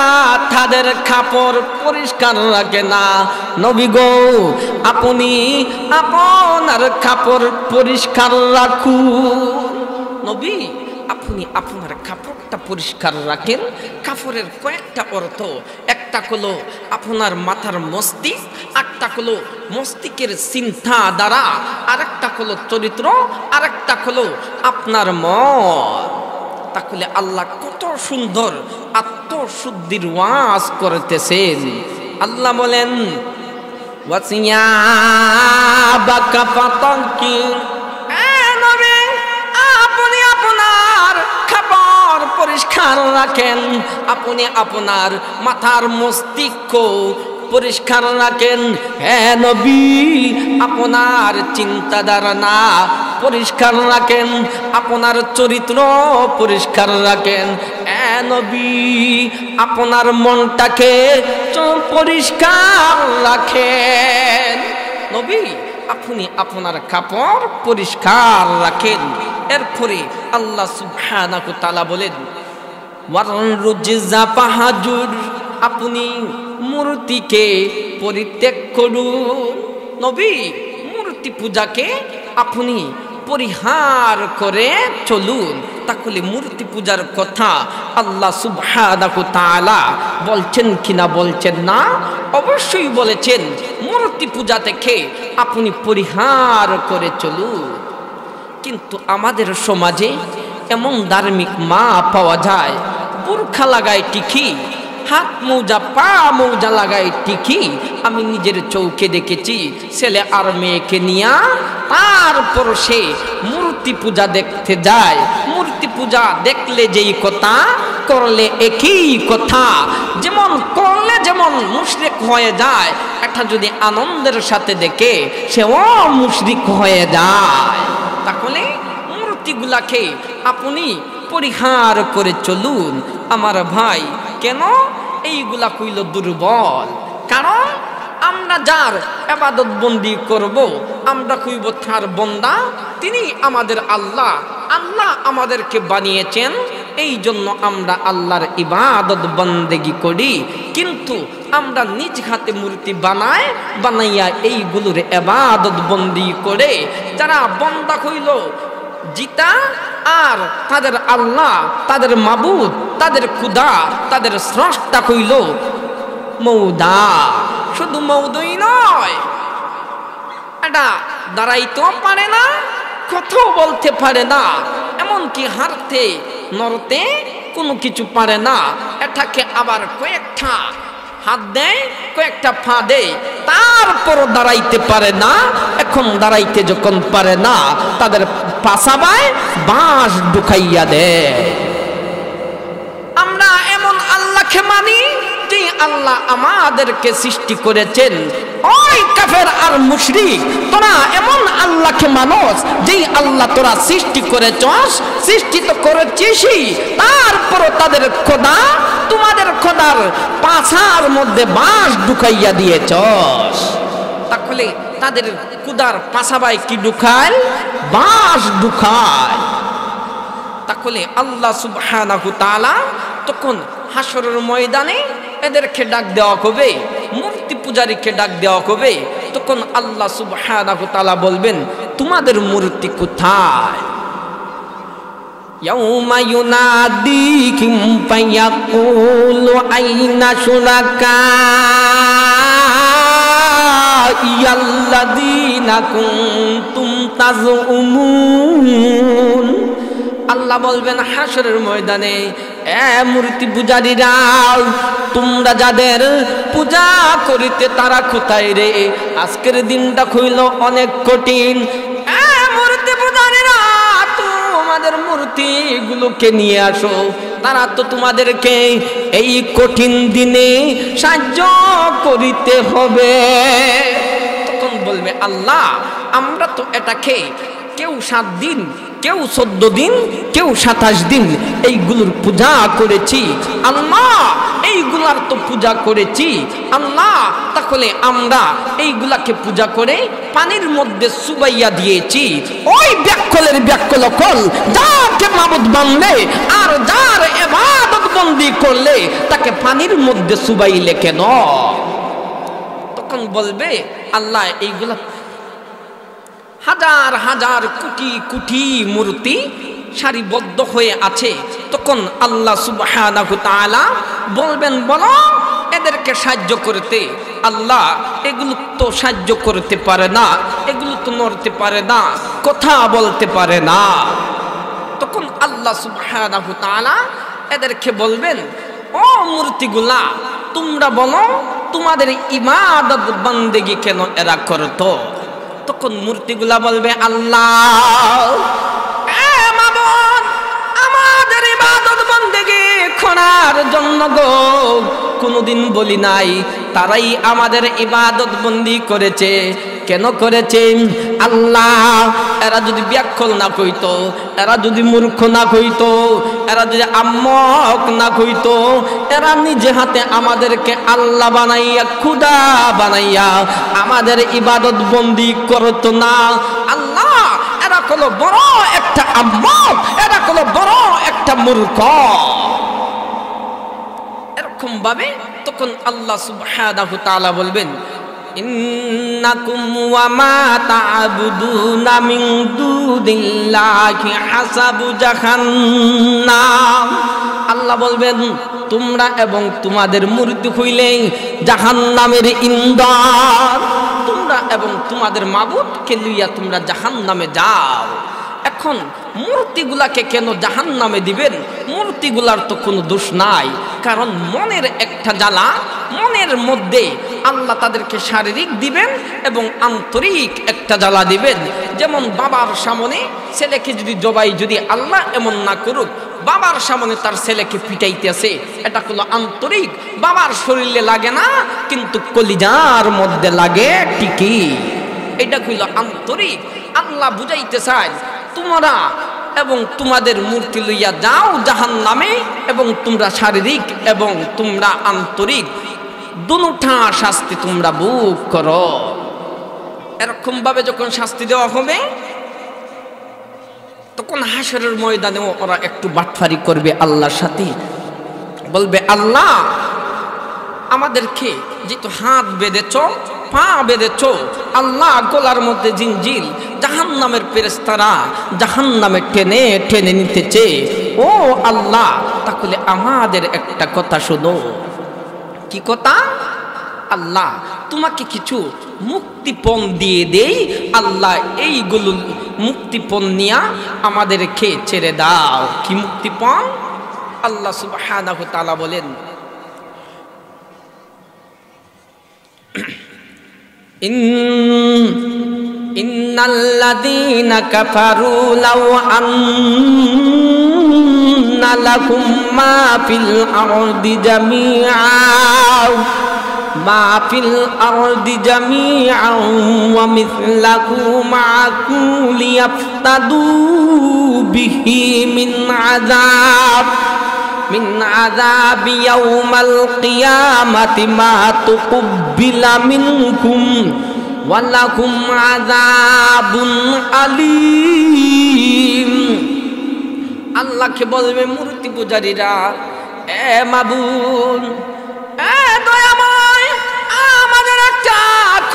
তাদের কাপড় পরিষ্কার রাখে না। নবী গো আপনি আপনার কাপড় পরিষ্কার রাখুন। নবী আপনি আপনার কাপড়টা পরিষ্কার রাখেন। কাপড়ের কয়েকটা অর্থ, একটা হলো আপনার মাথার মস্তিষ্ক, আরেকটা হলো মস্তিষ্কের চিন্তা দ্বারা, আরেকটা হলো চরিত্র, আরেকটা হলো আপনার মন। তাহলে আল্লাহ কত সুন্দর আত্মশুদ্ধির ওয়াজ করতেছেন। আল্লাহ বলেন ওয়াসিয়াবাকা ফাতাহহির। আপনি আপনার কাপড় পরিষ্কার রাখেন, আপনি আপনার মাথার মস্তিষ্ক পরিষ্কার রাখেন। হ্যাঁ নবী, আপনার চিন্তাধারা পরিষ্কার রাখেন, আপনার চরিত্র পরিষ্কার রাখেন। হ্যাঁ নবী, আপনার মনটাকে পরিষ্কার রাখেন। নবী, আপনি আপনার কাপড় পরিষ্কার রাখেন। এরপরে আল্লাহ সুবহানাহু ওয়া তাআলা বলেন, ওয়াররুজজা ফাহাজুর, আপনি মূর্তিকে পরিত্যাগ করুন। নবী, মূর্তি পূজাকে আপনি পরিহার করে চলুন। তাহলে মূর্তি পূজার কথা আল্লাহ সুবহানাহু ওয়া তাআলা বলছেন কিনা বলছেন না? অবশ্যই বলেছেন। মূর্তি পূজা থেকে আপনি পরিহার করে চলুন। কিন্তু আমাদের সমাজে এমন ধার্মিক মা পাওয়া যায়, বোরখা লাগায় ঠিকই, হাত মৌজা পা মৌজা লাগায় ঠিকই, আমি নিজের চৌকে দেখেছি, ছেলে আর মেয়েকে নিয়ে তারপর সে মূর্তি পূজা দেখতে যায়। মূর্তি পূজা দেখলে যেই কথা, করলে একই কথা। যেমন করলে যেমন মুশরিক হয়ে যায়, এটা যদি আনন্দের সাথে দেখে সেও মুশরিক হয়ে যায়। তাহলে মূর্তিগুলাকে আপনি পরিহার করে চলুন আমার ভাই। কেন এইগুলা কইল দুর্বল? কারণ আমরা যার ইবাদত বন্দি করব, আমরা কইব তার বন্দা, তিনি আমাদের আল্লাহ। আল্লাহ আমাদেরকে বানিয়েছেন, এই জন্য আমরা আল্লাহর ইবাদত বন্দেগি করি। কিন্তু আমরা নিজ হাতে মূর্তি বানাইয়া এইগুলোর ইবাদত বন্দি করে যারা বন্দা কইল জিতা, আর তাদের আল্লাহ, তাদের মাবুদ, তাদের খুদা, তাদের স্রষ্টা কইল মৌদা। শুধু মৌদই নয়, এটা দাঁড়াইতেও পারে না, কথাও বলতে পারে না, এমনকি হারতে নড়তে কোনো কিছু পারে না। এটাকে আবার কয়েকটা হাত দেয়, কয়েকটা পা দেয়, তারপর দাঁড়াইতে পারে না। এখন দাঁড়াইতে যখন পারে না, তাদের পাছাবায় বাঁশ ঢুকাইয়া দেয়। আমরা এমন আল্লাহকে মানি যে আল্লাহ আমাদেরকে সৃষ্টি করেছেন। ওই কাফের আর মুশরিক, তোরা এমন আল্লাহকে মানস যেই আল্লাহ তোরা সৃষ্টি করেছস, সৃষ্টি তো করেছিসই, তারপরও তাদের খোদা, তোমাদের খোদার পাছার মধ্যে বাঁশ ঢুকাইয়া দিয়েছস। তাহলে তাদের খোদার পাছাবায় কি ঢুকায়? বাঁশ ঢুকায়। তাহলে আল্লাহ সুবহানাহু ওয়া তাআলা তখন হাসরের ময়দানে এদেরকে ডাক দেওয়া হবে, মূর্তি পূজারীকে ডাক দেওয়া হবে। তখন আল্লাহ সুবহানাহু ওয়া তাআলা বলবেন, তোমাদের মূর্তি কোথায়? ইয়াউমা ইউনাদিহিম ফায়াকুলু আইনা শুরাকাইয়াল্লাযীনা কুনতুম তাজউমুন। আল্লাহ বলবেন হাসরের ময়দানে, এ মূর্তি পূজারীরা, তোমরা যাদের পূজা করিতে তারা কোথায় রে? আজকের দিনটা হইল অনেক কঠিন। এ মূর্তি পূজারীরা, তোমাদের মূর্তিগুলোকে নিয়ে আসো, তারা তো তোমাদেরকে এই কঠিন দিনে সাহায্য করিতে হবে। তখন বলবে আল্লাহ, আমরা তো এটাকে কেউ 7 দিন, কেউ 14 দিন, কেউ 27 দিন এইগুলোর পূজা করেছি আল্লাহ, এইগুলার তো পূজা করেছি আল্লাহ। তাহলে আমরা এইগুলাকে পূজা করে পানির মধ্যে চুবাইয়া দিয়েছি। ওই ব্যাকলের ব্যাকল কল, যাকে মাবুদ বানলে আর যার ইবাদত বন্দি করলে তাকে পানির মধ্যে চুবাইলে কেন? তখন বলবে আল্লাহ, এইগুলা হাজার হাজার কোটি কোটি মূর্তি সারিবদ্ধ হয়ে আছে। তখন আল্লাহ সুবহানাহু ওয়া তাআলা বলবেন, বলো এদেরকে সাহায্য করতে। আল্লাহ, এগুলো তো সাহায্য করতে পারে না, এগুলো তো নড়তে পারে না, কথা বলতে পারে না। তখন আল্লাহ সুবহানাহু ওয়া তাআলা এদেরকে বলবেন, ও মূর্তিগুলা, তোমরা বলো তোমাদের ইবাদত বন্দেগি কেন এরা করতো? তখন মূর্তিগুলা বলবে, আল্লাহ, আমাদের ইবাদত বন্দেগি করার জন্য গো কোনোদিন বলি নাই, তারাই আমাদের ইবাদত বন্দি করেছে। কেন করেছে? আল্লাহ এরা যদি ব্যাকল না কইতো, এরা যদি মূর্খ না কইতো, এরা যদি আম্মক না কইতো, এরা নিজে হাতে আমাদেরকে আল্লাহ বানাইয়া খুদা বানাইয়া আমাদের ইবাদত বন্দি করতো না। আল্লাহ এরা হলো বড় একটা আম্মক, এরা হলো বড় একটা মূর্খ। এরকম ভাবে তখন আল্লাহ সুবহানাহু ওয়া তাআলা বলবেন, ইন্নাকুম ওয়া মা তা'বুদুনা মিন দুনিল্লাহি হাসাবু জাহান্নাম। আল্লাহ বলবেন, তোমরা এবং তোমাদের মূর্তি হইলে জাহান্নামের ইন্ধন। তোমরা এবং তোমাদের মাবুদকে লইয়া তোমরা জাহান্নামে যাও। এখন মূর্তিগুলাকে কেন জাহান্নামে দিবেন? মূর্তিগুলার তো কোনো দোষ নাই, কারণ মনের একটা জ্বালা, মনের মধ্যে আল্লাহ তাদেরকে শারীরিক দিবেন এবং আন্তরিক একটা জ্বালা দিবেন। যেমন বাবার সামনে ছেলেকে যদি জবাই, যদি আল্লাহ এমন না করুক, বাবার সামনে তার ছেলেকে পিটাইতেছে, এটা কোনো আন্তরিক, বাবার শরীরে লাগে না কিন্তু কলিজার মধ্যে লাগে ঠিকই, এটা কইল আন্তরিক। আল্লাহ বুঝাইতে চায়, তোমরা এবং তোমাদের মূর্তি লইয়া যাও জাহান্নামে, এবং তোমরা শারীরিক এবং তোমরা আন্তরিক দুটা শাস্তি তোমরা ভোগ করো। এরকম ভাবে যখন শাস্তি দেওয়া হবে, তখন হাসরের ময়দানেও ওরা একটু বাটফারি করবে আল্লাহর সাথে, বলবে, আল্লাহ আমাদেরকে যেহেতু হাত বেঁধেছ, পা বেঁধেছ, আল্লাহ গলার মধ্যে জিনজিল, জাহান্নামের ফেরেশতারা জাহান্নামে টেনে টেনে নিতেছে, ও আল্লাহ তাহলে আমাদের একটা কথা শোনো। কি কথা? আল্লাহ তোমাকে কিছু মুক্তিপণ দিয়ে দেই, আল্লাহ এইগুলো মুক্তিপণ নিয়া আমাদেরকে ছেড়ে দাও। কি মুক্তিপণ? আল্লাহ সুবহানাহু ওয়া তাআলা বলেন, ইন্নাল্লাযীনা কাফারু লাও আন্না লাকুম মা ফিল আরদি জামিআন মা ফিল আরদি জামিআন ওয়া মিসলাহু মা'হু লিয়াফতাদু বিহি মিন আযাব ইয়াউমাল কিয়ামাতি মা তুকবিলা মিনকুম ওয়া লাকুম আযাবুন আলীম। আল্লাহকে বলবে মূর্তি পূজারীরা, এ মাবুদ, এ দয়াময়, আমাদের একটা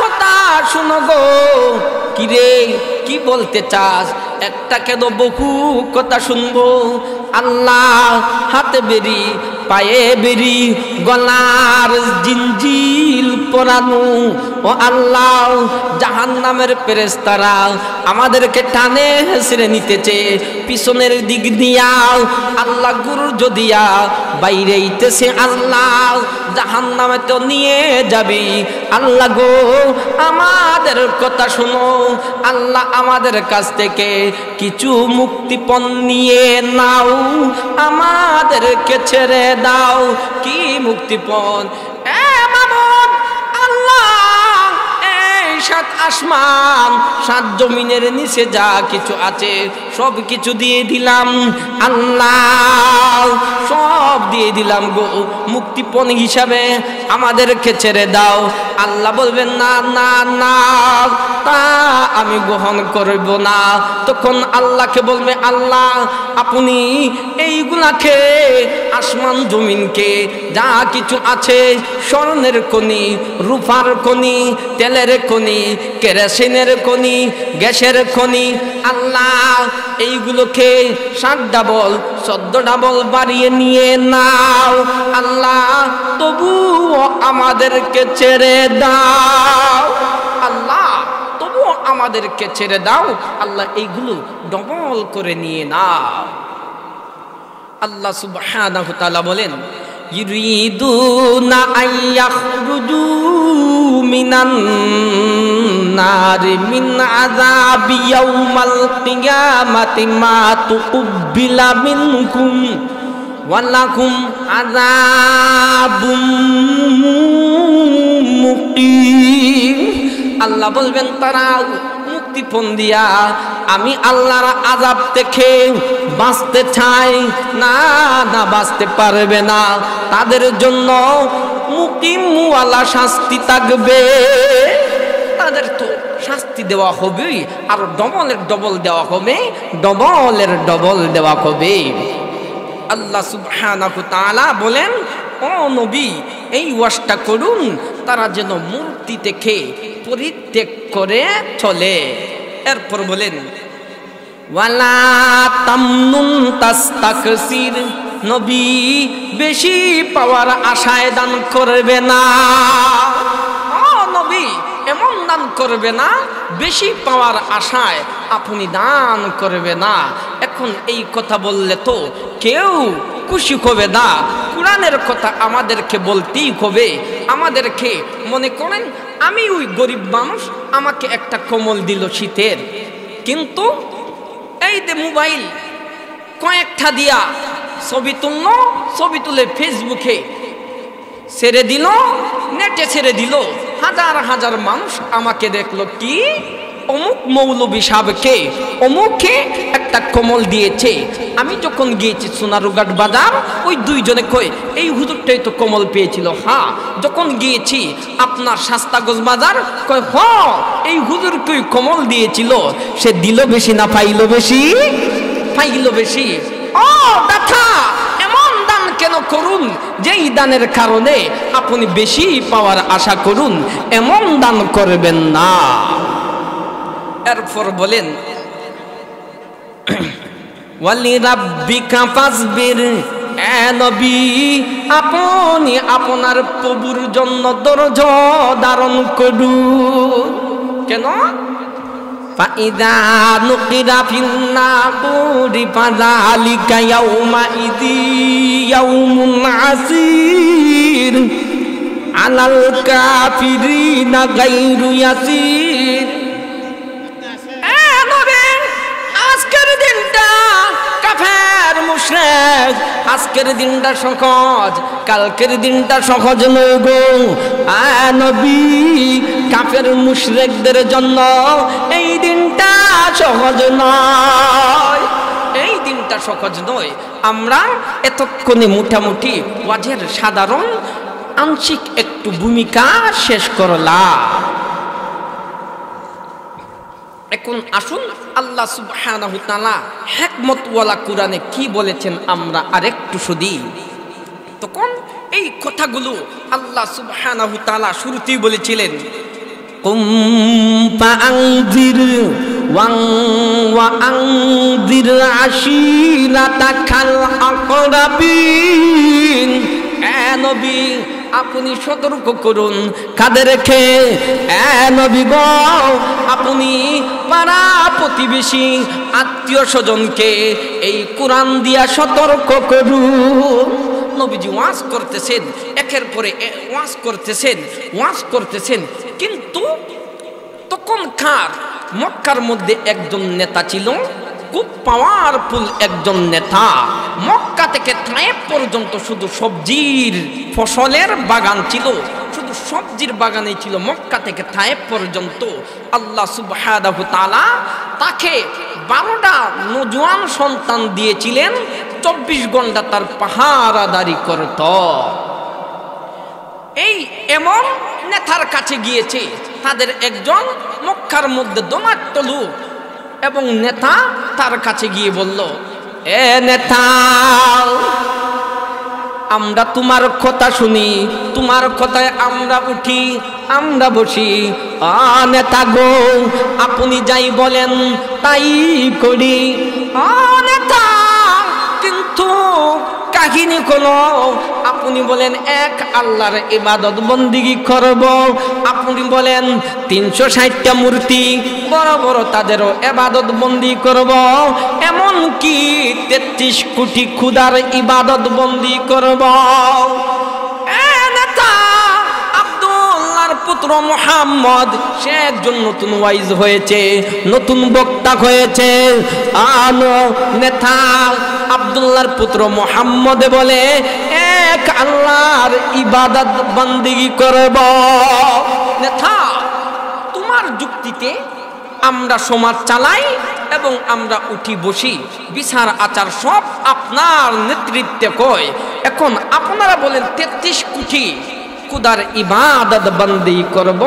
কথা শুনো গো। কি রে, কি বলতে চাস? একটা কেন বহু কথা শুনবো। আল্লাহ হাতে বেরি, পায়ে বেরি, গলার জিনজিল পরানো, ও আল্লাহ জাহান্নামের ফেরেশতারা আমাদেরকে টানে হেসড়ে নিতেছে পিছনের দিক দিয়া। আল্লাহ গুরুর দিয়া বাইরে ইতেছে, আল্লাহ জাহান্নামে তো নিয়ে যাবি। আল্লাহ গো আমাদের কথা শোনো, আল্লাহ আমাদের কাছ থেকে কিছু মুক্তিপণ নিয়ে নাও, আমাদেরকে ছেড়ে দাও। কি মুক্তিপণ? এ মাবুদ, আল্লাহ এই 7 আসমান 7 জমিনের নিচে যা কিছু আছে সব কিছু দিয়ে দিলাম আল্লাহ, সব দিয়ে দিলাম গো, মুক্তিপণ হিসাবে আমাদেরকে ছেড়ে দাও। আল্লাহ বলবেন, না না না, তা আমি গ্রহণ করব না। তখন আল্লাহকে বলবে, আল্লাহ আপনি এইগুলাকে, আসমান জমিনকে যা কিছু আছে, স্বর্ণের খনি, রূপার খনি, তেলের খনি, কেরোসিনের খনি, গ্যাসের খনি, আল্লাহ এইগুলোকে 7 ডাবল 14 ডাবল বাড়িয়ে নিয়ে নাও আল্লাহ, তবুও আমাদেরকে ছেড়ে দাও। আল্লাহ তবুও আমাদেরকে ছেড়ে দাও, আল্লাহ এইগুলো ডবল করে নিয়ে নাও। আল্লাহ সুবহানাহু ওয়া তাআলা বলেন, ইউরিদুনা আইয়াখরুজু মিনান নারি মিন আযাবি ইয়াউমাল কিয়ামাতি মা তুকবিলা মিনকুম ওয়া লাকুম আযাবুম মুক্তি। আল্লাহ বলবেন তারা মুক্তিপণ দিয়া আমি আল্লাহর আযাব থেকে বাঁচতে চাই, না না বাঁচতে পারবে না। তাদের জন্য মুকিমওয়ালা শাস্তি থাকবে। তাদের তো শাস্তি দেওয়া হবে, আর ডবলের ডবল দেওয়া হবে, ডবলের ডবল দেওয়া হবে। আল্লাহ সুবহানাহু ওয়া তাআলা বলেন, ও নবী এই ওয়াজটা করুন তারা যেন মূর্তি থেকে পরিত্যাগ করে চলে। এরপর বলেন ওয়ালা তামনুন তাস্তাকসির, নবী বেশি পাওয়ার আশায় দান করবে না। ও নবী এমন দান করবে না বেশি পাওয়ার আশায় আপনি দান করবে না। এখন এই কথা বললে তো কেউ খুশি হবে না। কোরআনের কথা আমাদেরকে বলতেই হবে। আমাদেরকে মনে করেন আমি ওই গরিব মানুষ, আমাকে একটা কম্বল দিল শীতের, কিন্তু এই যে মোবাইল কয়েকটা দিয়া ছবি তুলল, ছবি তুলে ফেসবুকে ছেড়ে দিল, নেটে ছেড়ে দিল, হাজার হাজার মানুষ আমাকে দেখলো কি অমুক মৌলবী সাহেবকে অমুকে একটা কম্বল দিয়েছে। আমি যখন গিয়েছি সোনারুঘাট বাজার, ওই দুইজনে কই এই হুজুরটাই তো কম্বল পেয়েছিল। হ্যাঁ, যখন গিয়েছি আপনার শাস্তাগঞ্জ বাজার, কয় হ এই হুজুরকে কম্বল দিয়েছিল। সে দিল বেশি না পাইল বেশি? পাইল বেশি। ও দেখা এমন দান কেন করুন যেই দানের কারণে আপনি বেশি পাওয়ার আশা করুন, এমন দান করবেন না। এরপর বলেন ওয়ালি রাব্বিকা ফাসবির, এ নবী আপনি আপনার প্রভুর জন্য ধৈর্য ধারণ করুন। কেন? ফাইদা নুকিরা ফিন্নাকুরি ফাযালিকা ইয়াউমাইযি ইয়াউমুন আসির আলাল কাফিরিনা গায়রু ইয়াসির। আজকের দিনটা কাফের মুশরিক, আজকের দিনটা সহজ, কালকের দিনটা সহজ নয় গো। নবী কাফের মুশরিকদের জন্য এই দিনটা সহজ নয়, এই দিনটা সহজ নয়। আমরা এতক্ষণে মোটামুটি ওয়াজের সাধারণ আংশিক একটু ভূমিকা শেষ করলাম। এখন আসুন আল্লাহ সুবহানাহু ওয়া তাআলা হিকমতওয়ালা কোরআনে কি বলেছেন আমরা আরেকটু শুনি। তখন এই কথাগুলো আল্লাহ সুবহানাহু ওয়া তাআলা শুরুতেই বলেছিলেন, কুম ফাআনজির ওয়া আনজির আশিরাতাকাল আকরাবিন। এ নবী আপনি সতর্ক করুন কাদেরকে? এ নবী গো আপনি পাড়া প্রতিবেশী আত্মীয় স্বজনকে এই কোরআন দিয়া সতর্ক করুন। নবীজি ওয়াজ করতেছেন, একের পরে ওয়াজ করতেছেন, কিন্তু তখনকার মক্কার মধ্যে একজন নেতা ছিল, খুব পাওয়ারফুল একজন নেতা। মক্কা থেকে তায়েফ পর্যন্ত শুধু সবজির ফসলের বাগান ছিল, শুধু সবজির বাগানেই ছিল মক্কা থেকে তায়েফ পর্যন্ত। আল্লাহ সুবহানাহু ওয়া তাআলা তাকে 12টা নওজোয়ান সন্তান দিয়েছিলেন, 24 ঘন্টা তার পাহারাদারি করত। এই এমন নেতার কাছে গিয়েছে, তাদের একজন মক্কার মধ্যে ধনাঢ্য লোক, এবং নেতা তার কাছে গিয়ে বলল, এ নেতা আমরা তোমার কথা শুনি, তোমার কথায় আমরা উঠি, আমরা বসি। নেতা গো আপনি যাই বলেন তাই করি। নেতা কিন্তু কাহিনী কোনো, আপনি বলেন এক আল্লাহর ইবাদত বন্দিগি করব, আপনি বলেন 360টা মূর্তি বড় বড় তাদেরও ইবাদত বন্দি করব, এমন কি 33 কোটি খুদার ইবাদত বন্দি করব। পুত্র মুহাম্মদ সে একজন নতুন ওয়াইজ হয়েছে, নতুন বক্তা হয়েছে। নেতা আব্দুল্লাহর পুত্র মুহাম্মদ বলে এক আল্লাহর ইবাদত বন্দেগী করব। আমরা সমাজ চালাই এবং আমরা উঠি বসি, বিচার আচার সব আপনার নেতৃত্বে কয়। এখন আপনারা বলেন 33 কোটি খুদার ইবাদত বন্দি করব,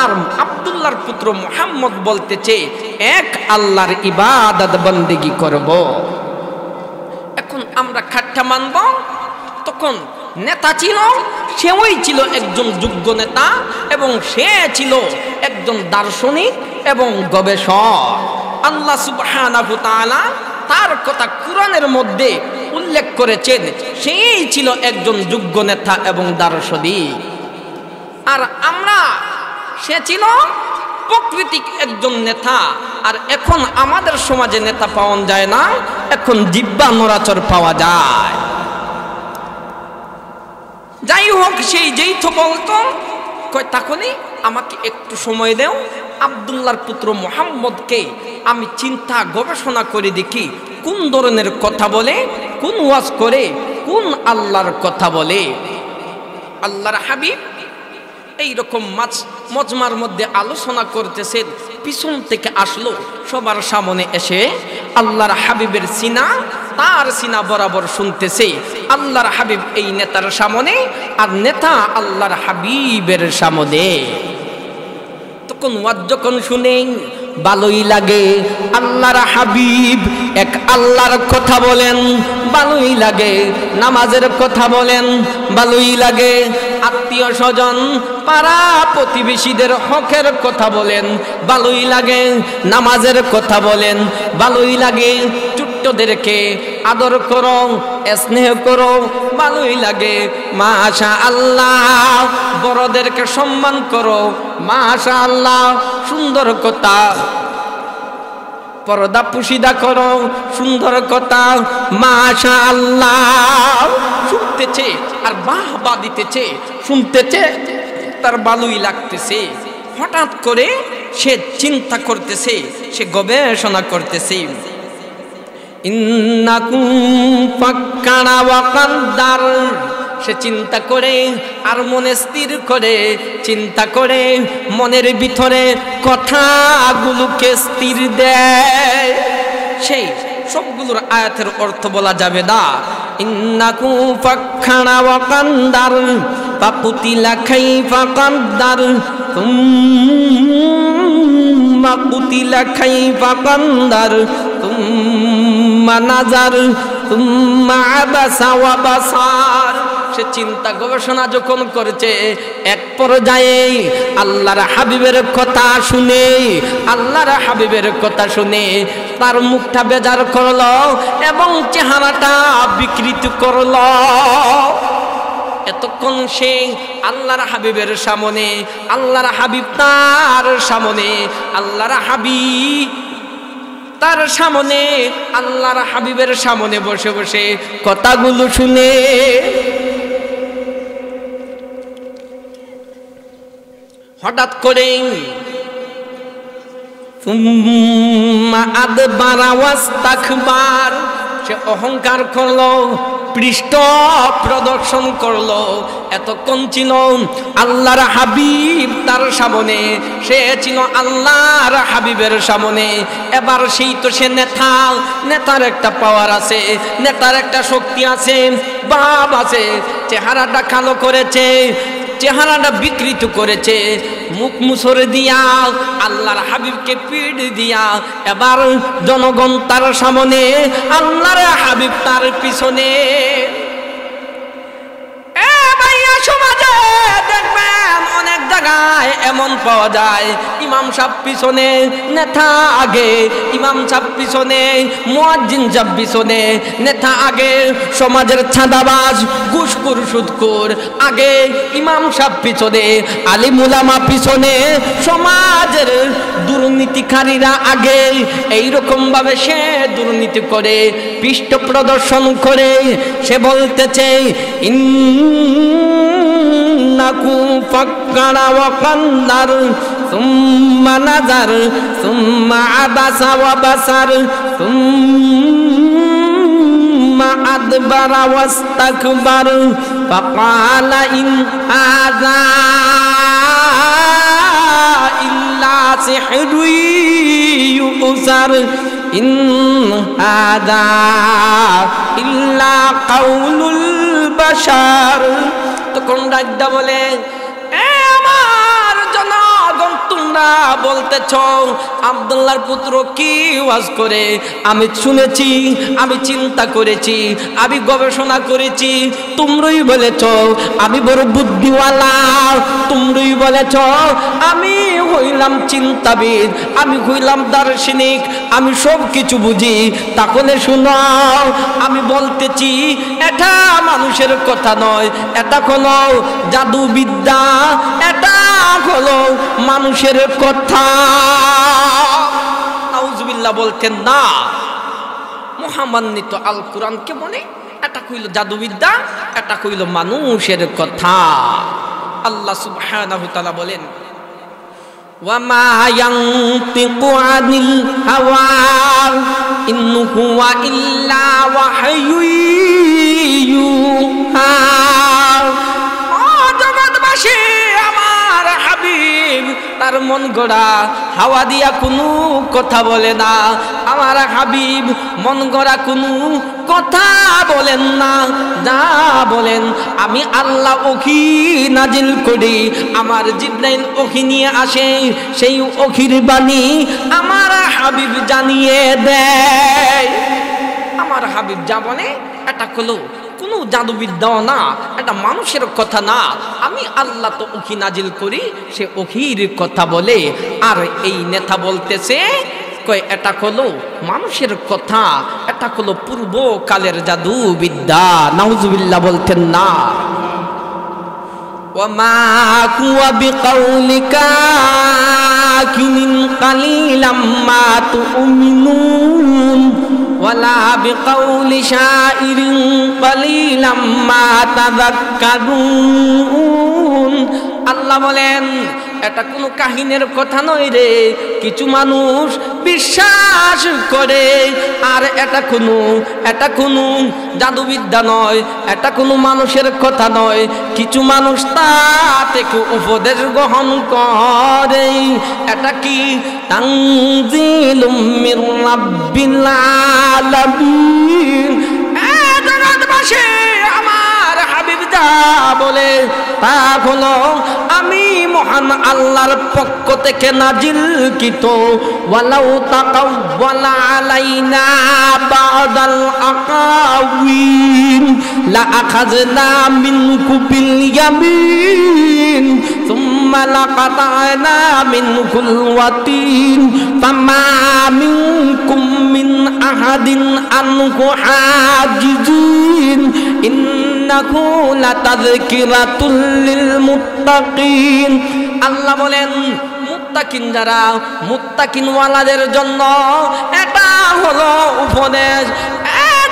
আর আব্দুল্লাহর পুত্র মুহাম্মদ বলতেছে এক আল্লাহর ইবাদত বন্দেগী করব। এখন আমরা খাট্টা মানব? তখন নেতা ছিল, সেও ছিল একজন যোগ্য নেতা এবং সে ছিল একজন দার্শনিক এবং গবেষক। আল্লাহ সুবহানাহু ওয়া তাআলা তার কথা কুরআনের মধ্যে উল্লেখ করেছেন, সেই ছিল একজন যোগ্য নেতা এবং দার্শনিক। আর আমরা, সে ছিল প্রাকৃতিক একজন নেতা। আর এখন আমাদের সমাজে নেতা পাওয়া যায় না, এখন জিব্বা নড়াচড় পাওয়া যায়। যাই হোক, সেই যেই তো বলতো কয় তখনই আমাকে একটু সময় দেও, আব্দুল্লাহর পুত্র মুহাম্মদকে আমি চিন্তা গবেষণা করে দেখি কোন ধরনের কথা বলে, কোন ওয়াজ করে, কোন আল্লাহর কথা বলে। আল্লাহর হাবিব এইরকম মজমার মধ্যে আলোচনা করতেছেন, পিছন থেকে আসলো, সবার সামনে এসে আল্লাহর হাবিবের সিনা, তার সিনা বরাবর শুনতেছে। আল্লাহর হাবিব এই নেতার সামনে, আর নেতা আল্লাহর হাবিবের সামনে। তখন ওয়াজ যখন শুনে ভালোই লাগে, আল্লাহর হাবিব এক আল্লাহর কথা বলেন, ভালোই লাগে। নামাজের কথা বলেন, ভালোই লাগে। আত্মীয় স্বজন পাড়া প্রতিবেশীদের হকের কথা বলেন, ভালোই লাগে। নামাজের কথা বলেন, ভালোই লাগে। ছোট্টদেরকে আদর করো, স্নেহ করো, ভালোই লাগে। মাশাআল্লাহ। বড়দেরকে সম্মান করো, মাশাআল্লাহ, সুন্দর কথা। পর্দা পুশিদা করো, সুন্দর কথা, মাশাআল্লাহ। শুনতেছে আর বাহবা দিতেছে, শুনতেছে, তার ভালোই লাগতেছে। হঠাৎ করে সে চিন্তা করতেছে, সে গবেষণা করতেছে। ইন্নাকুম ফাক্কারা ওয়া কাদ্দার। সে চিন্তা করে আর মনে স্থির করে, চিন্তা করে মনের ভিতরে কথাগুলোকে স্থির দেয়। সেই সবগুলোর আয়াতের অর্থ বলা যাবে না। ইন্নাকুম ফাক্কারা ওয়া কাদ্দার ফাকুতিলা কাইফা কাদ্দার তুম্মা কুতিলা কাইফা কাদ্দার তুম্মা নাজার তুম্মা আবাসা ওয়া বাসার। সে চিন্তা গবেষণা যখন করেছে, এক পর্যায়ে আল্লাহর হাবিবের কথা শুনে, আল্লাহর হাবিবের কথা শুনে তার মুখটা বেজার করলো এবং চেহারাটা বিকৃত করলো। এতক্ষণ সে আল্লাহর হাবিবের সামনে, আল্লাহর হাবিব তার সামনে, আল্লাহর হাবিব তার সামনে, আল্লাহর হাবিবের সামনে বসে বসে কথাগুলো শুনে হঠাৎ করে সে অহংকার করলো, পৃষ্ঠ প্রদর্শন করলো। এতক্ষণ ছিল আল্লাহর হাবিব তার সামনে, সে ছিল আল্লাহর হাবিবের সামনে। এবার সেই তো সে নেতা, নেতার একটা পাওয়ার আছে, নেতার একটা শক্তি আছে, ভাব আছে। চেহারাটা কালো করেছে, চেহারাটা বিকৃত করেছে, মুখ মুসর দিয়া, আল্লাহর হাবিবকে পিঠ দিয়া। এবার জনগণ তার সামনে, আল্লাহর হাবিব তার পিছনে। সমাজে দেখবেন অনেক জায়গায় এমন পাওয়া যায়, ইমাম সাহেব পিছনে, নেতা আগে, ইমাম সাহেব পিছনে, মুয়াজ্জিন সাহেব পিছনে, নেতা আগে। সমাজের ছাঁদাবাজ, ঘুষখোর, সুদখোর আগে, ইমাম সাহেব পিছনে, আলিম উলামা পিছনে, সমাজের দুর্নীতিকারীরা আগে। এইরকম ভাবে সে দুর্নীতি করে, পৃষ্ঠ প্রদর্শন করে। সে বলতেছে ইন্নাকুম ফাক্কারা ওয়া কাদ্দার সুম্মা নাজার সুম্মা আবাসা ওয়া বাসার সুম্মা আদবারা ওয়াস্তাকবার ফাকালা ইন হাযা ইল্লা সিহরুই ইউসার ইন হাদা ইল্লা কাউলুল বাশার। তখন ডাকদা বলে, এ আমার জনগণ, তোমরা বলতেছ আব্দুল্লাহর পুত্র কি ওয়াজ করে। আমি শুনেছি, আমি চিন্তা করেছি, আমি গবেষণা করেছি। তোমরাই বলেছ আমি বড় বুদ্ধিওয়ালা, তোমরাই বলেছ আমি হইলাম চিন্তাবিদ, আমি হইলাম দার্শনিক, আমি সব কিছু বুঝি। তাহলে শুনো, আমি বলতেছি এটা মানুষের কথা নয়, এটা হলো জাদুবিদ্যা, এটা হলো মানুষের কথা। নাউজুবিল্লাহ বলতেন না, মহামান্বিত আল কোরআনকে বলে এটা কইল জাদুবিদ্যা, এটা কইল মানুষের কথা। আল্লাহ সুবহানাহু ওয়া তাআলা বলেন, ওয়ামা ইয়ানতিকু আনিল হাওয়া ইন হুয়া ইল্লা ওয়াহয়ু ইউহা। ও জগৎবাসী, আমার হাবিব তার মন গড়া হাওয়া দিয়া কোনো কথা বলে না। আমার হাবিব মন গড়া কোনো কথা বলেন না। যা বলেন আমি আল্লাহ ওহী নাজিল করি, আমার জিবরাইল ওহী নিয়ে আসে, সেই ওহীর বাণী আমার হাবিব জানিয়ে দেয়। আমার হাবিব যা বলে এটা হলো কোনো জাদুবিদ্যাও না, এটা মানুষের কথা না। আমি আল্লাহ তো ওহী নাজিল করি, সে ওহীর কথা বলে। আর এই নেতা বলতেছে কয় এটা হলো মানুষের কথা, এটা হলো পূর্বকালের জাদুবিদ্যা। নাউজুবিল্লাহ বলতেন না। ওয়ামা হুয়া বিকাউলি কাকিনিন কালিলাম মা তুমিনুন ওয়ালা বিকাউলি শাইরিন কালিলাম মা তাযাক্কারুন। আল্লাহ বলেন এটা কোনো কাহিনীর কথা নয় রে, কিছু মানুষ বিশ্বাস করে। আর এটা কোনো জাদুবিদ্যা নয়, এটা কোনো মানুষের কথা নয়। কিছু মানুষ তা থেকে উপদেশ গ্রহণ করে। এটা কি তানজিলুম মির রাব্বিল আলামিন। জগৎবাসী, আমার হাবিব যা বলে তা হলো আমি মহান আল্লাহর পক্ষ থেকে নাজিলকৃত। ওয়ালাউ তাকাওয়ালা আলাইনা বাদাল আকাওয়িন লা আখাযনা মিনকু বিল ইয়ামিন সুম্মা লাকাতানা মিনকুল ওয়াতিন ফামা মিনকুম মিন আহাদিন আনহু হাজিজিন ইন্নাহু লাতাযকিরাতুল লিল মুত্তাকিন। আল্লাহ বলেন মুত্তাকিন যারা, মুত্তাকিন ওয়ালাদের জন্য এটা হলো উপদেশ।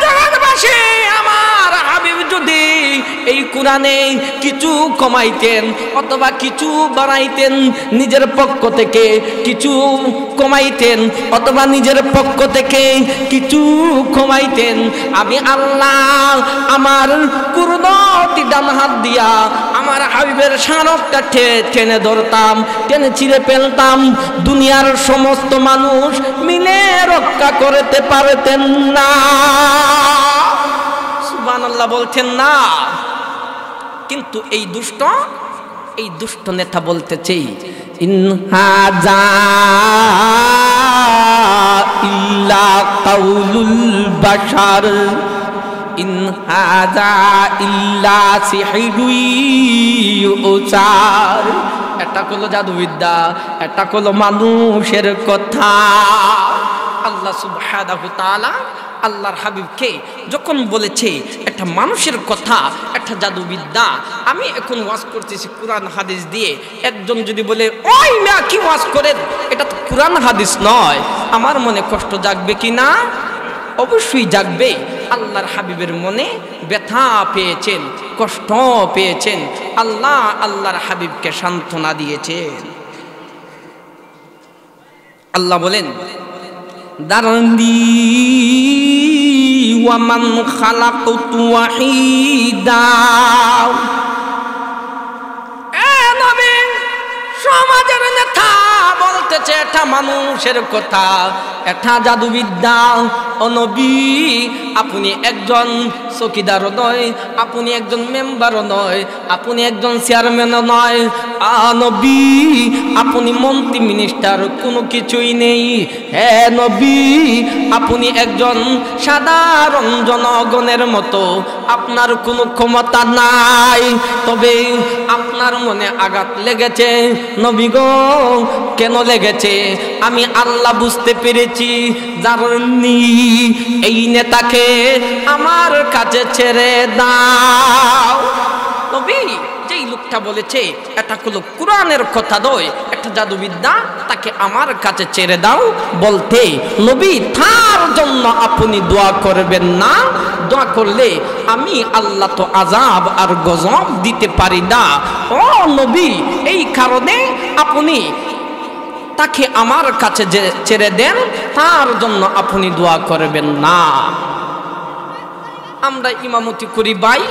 জগৎবাসী, আমার হাবিব যদি এই কোরআনে কিছু কমাইতেন অথবা কিছু বাড়াইতেন, নিজের পক্ষ থেকে কিছু কমাইতেন অথবা নিজের পক্ষ থেকে কিছু কমাইতেন, আমি আল্লাহ আমার কুরনতি ডান হাত দিয়া আমার হাবিবের শানকটা টেনে ধরতাম, টেনে ছিঁড়ে ফেলতাম। দুনিয়ার সমস্ত মানুষ মিলে রক্ষা করতে পারতেন না। সুবহানাল্লাহ বলছেন না। কিন্তু এই দুষ্ট নেতা বলতেছে ইন হাযা ইল্লা কাউলুল বাশার ইন হাযা ইল্লা সিহরুই ইউসার। এটা হলো জাদুবিদ্যা, এটা হলো মানুষের কথা। আল্লাহ সুবহানাহু ওয়া তাআলা আল্লাহর হাবিবকে যখন বলেছে এটা মানুষের কথা, একটা জাদুবিদ্যা। আমি এখন ওয়াজ করতেছি কোরআন হাদিস দিয়ে। একজন যদি বলে ওই মিয়া কি ওয়াজ করেন, এটা তো কোরআন হাদিস নয়, আমার মনে কষ্ট জাগবে কি না? অবশ্যই জাগবে। আল্লাহর হাবিবের মনে ব্যথা পেয়েছেন, কষ্ট পেয়েছেন। আল্লাহ আল্লাহর হাবিবকে সান্ত্বনা দিয়েছেন। আল্লাহ বলেন দারন্দি ওয়ামান খালাকতু ওয়াহিদা। এ নবী, সমাজের নেতা বলতে বলতেছে এটা মানুষের কথা, এটা জাদুবিদ্যা। ও নবী, আপনি একজন চৌকিদারও নয়, আপনি একজন মেম্বারও নয়, আপনি একজন চেয়ারম্যানও নয়, নবী আপনি মন্ত্রী মিনিস্টার কোনো কিছুই নেই। হে নবী, আপনি একজন সাধারণ জনগণের মতো, আপনার কোনো ক্ষমতা নাই। তবে আপনার মনে আঘাত লেগেছে নবী গো। কেন লেগেছে? আমি আল্লাহ বুঝতে পেরেছি। জানি এই নেতাকে আমার কাছে ছেড়ে দাও। নবী, যেই লোকটা বলেছে এটা হলো কোরআনের কথা নয়, একটা জাদুবিদ্যা, তাকে আমার কাছে ছেড়ে দাও বলতে নবী তার জন্য আপনি দোয়া করবেন না? দোয়া করলে আমি আল্লাহ তো আযাব আর গজব দিতে পারি না। ও নবী, এই কারণে আপনি তাকে আমার কাছে ছেড়ে দেন, তার জন্য আপনি দোয়া করবেন না। আমরা ইমামতি করি ভাই,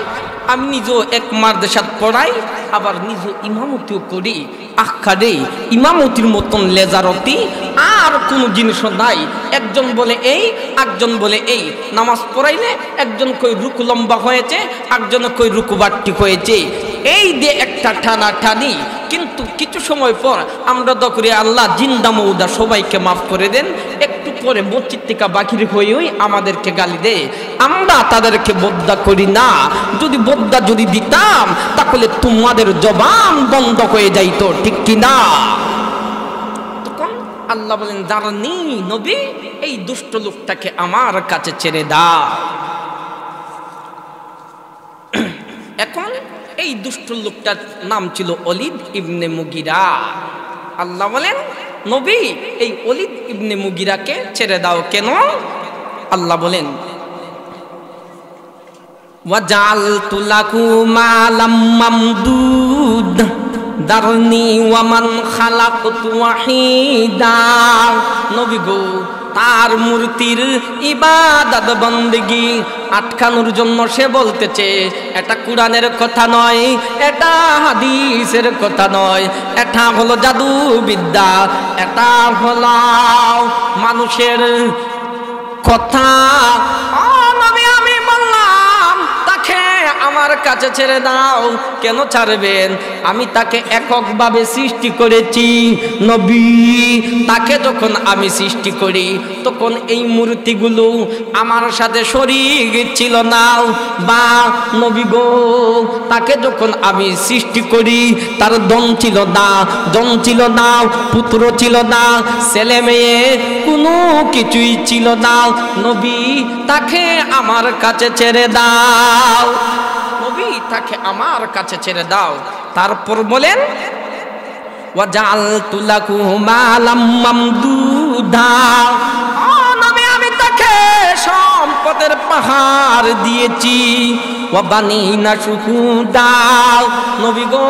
আমি নিজেও এক মাদ্রাসাত পড়াই, আবার নিজে ইমামতিও করি। আখারে ইমামতির মতন লেজারতি আর কোনো জিনিসও নাই। একজন বলে এই, একজন বলে এই। নামাজ পড়াইলে একজন কই রুকু লম্বা হয়েছে, একজন কই রুকু বাট্টি হয়েছে, এই দিয়ে একটা টানা টানি। কিন্তু কিছু সময় পর আমরা দোয়া করি আল্লাহ জিন্দা মৌদা সবাইকে মাফ করে দেন। একটু পরে মসজিদ থেকে বাকির হয়েই আমাদেরকে গালি দেয়, আমরা তাদেরকে বদ্দা করি না। যদি বদ্দা যদি দিতাম তাহলে তোমাদের জবান বন্ধ হয়ে যাইতো, ঠিক কি না? তখন আল্লাহ বলেন জানি নবী, এই দুষ্ট লোকটাকে আমার কাছে ছেড়ে দাও। এখন এই দুষ্ট লোকটার নাম ছিল ওলীদ ইবনে মুগীরা। আল্লাহ বলেন নবী, এই ওলীদ ইবনে মুগীরাকে ছেড়ে দাও। কেন? আল্লাহ বলেন ওয়াজআলতু লাহু মালাম মামদুদ দারনি ওয়া মান খালাকতু ওয়াহিদা। নবী গো, তার মূর্তির ইবাদত বন্দেগী আটকানোর জন্য সে বলতেছে এটা কোরআনের কথা নয়, এটা হাদিসের কথা নয়, এটা হলো জাদুবিদ্যা, এটা হলো মানুষের কথা। নবী, আমি বললাম তাকে আমার কাছে ছেড়ে দাও। কেন ছাড়বেন? আমি তাকে এককভাবে সৃষ্টি করেছি। নবী, তাকে যখন আমি সৃষ্টি করি তখন এই মূর্তিগুলো আমার সাথে শরীক ছিল না। বা নবী গো, তাকে যখন আমি সৃষ্টি করি তার দম ছিল না, জন ছিল না, পুত্র ছিল না, ছেলে মেয়ে কোনো কিছুই ছিল না। নবী, তাকে আমার কাছে ছেড়ে দাও। নবী, তাকে আমার কাছে ছেড়ে দাও। তারপর বলেন ওয়াজআলতু লাহু মালাম মামদুদা। নবী, আমি তাকে সম্পদের পাহাড় দিয়েছি। ওয়া বানিনা শুহুদা। নবী গো,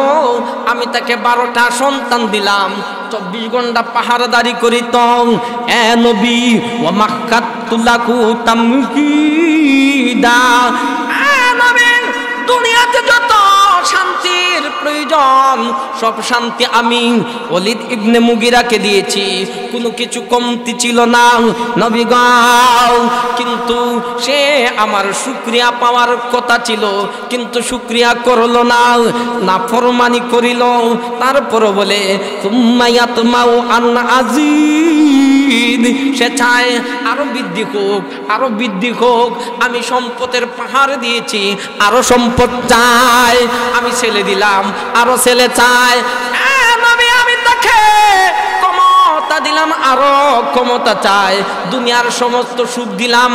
আমি তাকে 12টা সন্তান দিলাম, 24 ঘন্টা পাহারাদারি করিত। এ নবী, ওয়া মাক্কাতু লাহু তামকিদা। দুনিয়াতে যত শান্তির প্রয়োজন সব শান্তি আমি ওলীদ ইবনে মুগীরাকে দিয়েছি, কোনো কিছু কমতি ছিল না। নবী গো, কিন্তু সে আমার শুকরিয়া পাওয়ার কথা ছিল, কিন্তু শুকরিয়া করল না, নাফরমানি করিল। তারপর বলে সুম্মা ইয়াতমাউ আন আজিদ, সে চায় আরো বৃদ্ধি হোক, আরো বৃদ্ধি হোক। আমি সম্পদের পাহাড় দিয়েছি, আরো সম্পদ চায়। আমি ছেলে দিলাম, আরো ছেলে চায়। আমি তাকে ক্ষমতা দিলাম, আরো ক্ষমতা চায়। দুনিয়ার সমস্ত সুখ দিলাম,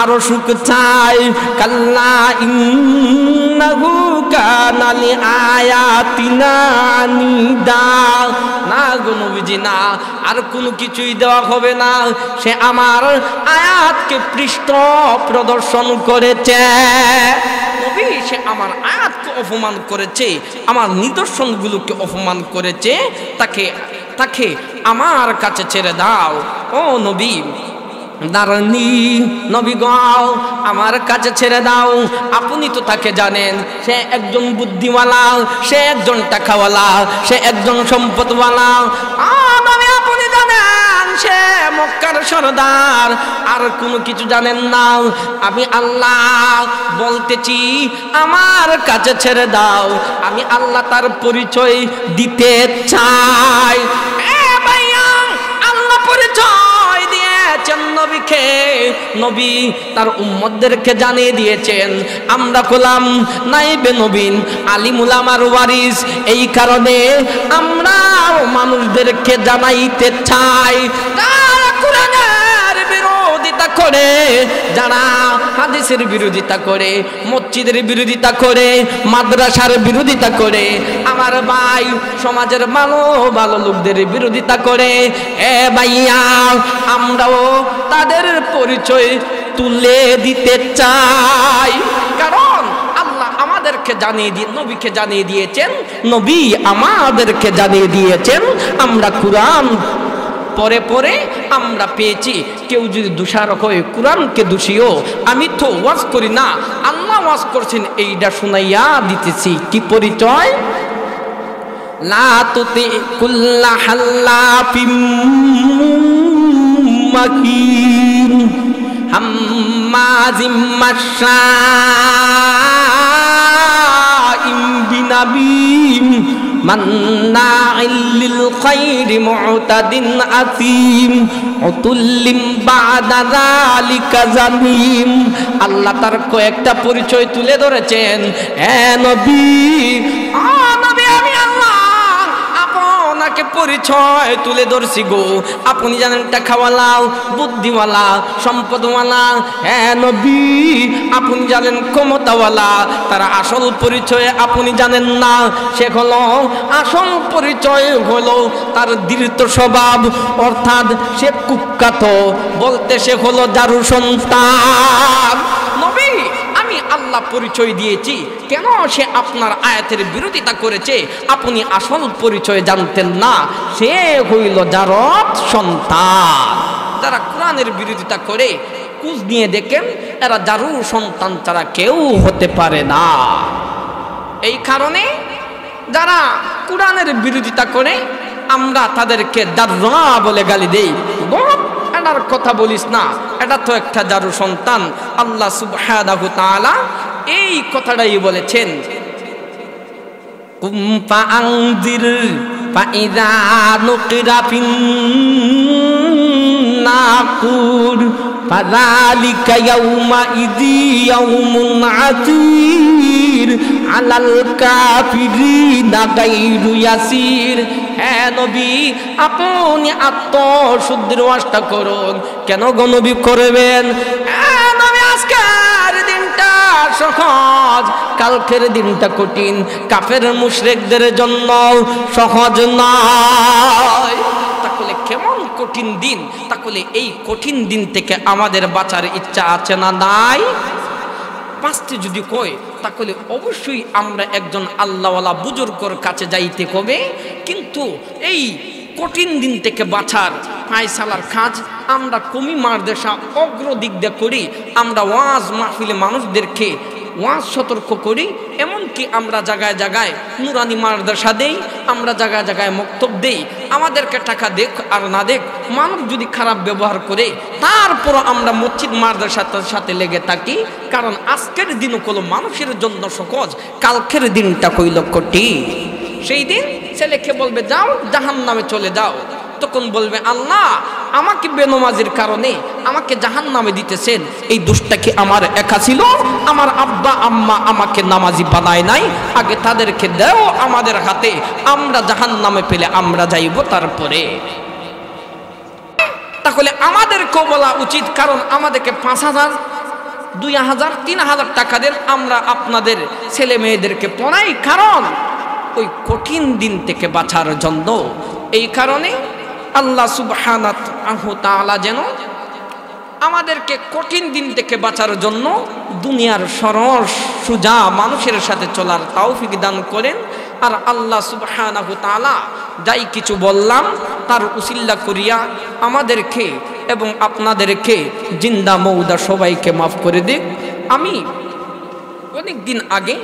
আরো সুখ চায়। কাল্লা ইন্নাহু কানা লিআয়াতিনা আনিদা। না গো নবীজি, না, আর কোনো কিছুই দেওয়া হবে না। সে আমার আয়াতকে পৃষ্ঠ প্রদর্শন করেছে। নবী, সে আমার আয়াতকে অপমান করেছে, আমার নিদর্শনগুলোকে অপমান করেছে। তাকে আমার কাছে ছেড়ে দাও। ও নবী, দারনি নবী গো, আমার কাছে ছেড়ে দাও। আপনি তো তাকে জানেন, সে একজন বুদ্ধিওয়ালা, সে একজন টাকাওয়ালা, সে একজন সম্পদওয়ালা। নবী, আপনি জানেন সে মক্কার সরদার, আর কোনো কিছু জানেন না। আমি আল্লাহ বলতেছি আমার কাছে ছেড়ে দাও, আমি আল্লাহ তার পরিচয় দিতে চাই। ভাইয়া, আল্লাহ পরিচয় দিয়েছেন নবীকে, নবী তার উম্মতদেরকে জানিয়ে দিয়েছেন আমরা গোলাম নাইবে নবীন আলিমুল আমার ওয়ারিস। এই কারণে আমরা মানুষদেরকে জানাইতে চাই, যারা কোরআনের বিরোধিতা করে, যারা হাদিসের বিরোধিতা করে, মসজিদের বিরোধিতা করে, মাদ্রাসার বিরোধিতা করে, আমার ভাই সমাজের ভালো ভালো লোকদের বিরোধিতা করে, ভাইয়া আমরাও তাদের পরিচয় তুলে দিতে চাই। কারণ আল্লাহ আমাদেরকে জানিয়ে দিয়ে, নবীকে জানিয়ে দিয়েছেন, নবী আমাদেরকে জানিয়ে দিয়েছেন, আমরা কোরআন পরে পরে আমরা পেয়েছি। কেউ যদি দোষারোপ হয় কোরআনকে দোষিও, আমি তো ওয়াজ করি না, আল্লাহ ওয়াজ করছেন, এইটা শুনাইয়া দিতেছি। কি পরিচয়? লা তুতি কুল্লা হাল্লাফিম মাকিন হাম্মাজিম মাশাইম বিনাবিম মান্নাইল লিল খায়রি মু'তাদিন আসিম উতুল্লিম বাদা যালিকা জানিম। আল্লাহ তার কয়েকটা পরিচয় তুলে ধরেছেন। নবী, নবী আমি আল্লাহ আপনাকে পরিচয় তুলে ধরছি গো। আপনি জানেন টাকাওয়ালা, বুদ্ধিওয়ালা, সম্পদওয়ালা। নবী আপনি জানেন ক্ষমতাওয়ালা, তার আসল পরিচয় আপনি জানেন না। সে হলো, আসল পরিচয় হলো তার দৃঢ় স্বভাব, অর্থাৎ সে কুখ্যাত, বলতে সে হলো জারু সন্তান। নবী আমি আল্লাহ পরিচয় দিয়েছি, কেন সে আপনার আয়াতের বিরোধিতা করেছে আপনি আসল পরিচয় জানতেন না, সে হইল জারদ সন্তান। যারা কোরআনের বিরোধিতা করে কুজ নিয়ে দেখেন, এরা জারু সন্তান ছাড়া কেউ হতে পারে না। এই কারণে যারা কোরআনের বিরোধিতা করে আমরা তাদেরকে দাররা বলে গালি দেই। এটার কথা বলিস না, এটা তো একটা জারু সন্তান। আল্লাহ সুবহানাহু তাআলা এই কথাটাই বলেছেন, কুম ফাআনজির ফাইযা নুকিরা ফিন নাকুর ফাযালিকা ইয়াউমা ইযি ইয়াউমুন আসীর আলাল কাফিরিনা গায়রু ইয়াসির। নবী আপনি আত্মশুদ্ধির ওয়াজটা করুন। কেন গো নবী করবেন? নবী আজকের দিনটা সহজ, কালকের দিনটা কঠিন, কাফের মুশরিকদের জন্য সহজ নয়। তাহলে কেমন কঠিন দিন? তাহলে এই কঠিন দিন থেকে আমাদের বাঁচার ইচ্ছা আছে না নাই? বাঁচতে যদি কই তাহলে অবশ্যই আমরা একজন আল্লাহওয়ালা বুজুর্গর কাছে যাইতে হবে। কিন্তু এই কঠিন দিন থেকে বাঁচার ফায়সালার কাজ আমরা কমি মাদ্রাসা অগ্রদিক দিয়ে করি। আমরা ওয়াজ মাহফিলে মানুষদেরকে ওয়াজ সতর্ক করি, এমনকি আমরা জায়গায় জায়গায় নুরানি মাদ্রাসা দেই, আমরা জায়গায় জায়গায় মক্তব দেই। আমাদেরকে টাকা দেখ আর না দেখ, মানুষ যদি খারাপ ব্যবহার করে তারপরও আমরা মসজিদ মাদ্রাসার সাথে লেগে থাকি। কারণ আজকের দিনও কোনো মানুষের জন্য সহজ, কালকের দিনটা কইল কঠিন। সেই দিন ছেলেকে বলবে যাও জাহান্নামে চলে যাও, তখন বলবে আল্লাহ আমাকে বেনমাজির কারণে আমাকে জাহান্নামে দিতেছেন, এই দোষটা কি আমার একা ছিল? আমার আব্বা আম্মা আমাকে নামাজি বানায় নাই, আগে তাদেরকে দাও আমাদের হাতে, আমরা জাহান্নামে পেলে আমরা যাইব তারপরে। তাহলে আমাদেরকেও বলা উচিত, কারণ আমাদেরকে 5,000 2,000 3,000 টাকা দেন, আমরা আপনাদের ছেলে মেয়েদেরকে পড়াই, কারণ ওই কঠিন দিন থেকে বাঁচার জন্য। এই কারণে আল্লাহ সুবহানাহু তাআলা যেন আমাদেরকে কঠিন দিন থেকে বাঁচার জন্য দুনিয়ার সরল সোজা মানুষের সাথে চলার তৌফিক দান করেন। আর আল্লাহ সুবহানাহু তাআলা যাই কিছু বললাম তার উসিলা করিয়া আমাদেরকে এবং আপনাদেরকে জিন্দা মৌদা সবাইকে মাফ করে দিক। আমি অনেক দিন আগে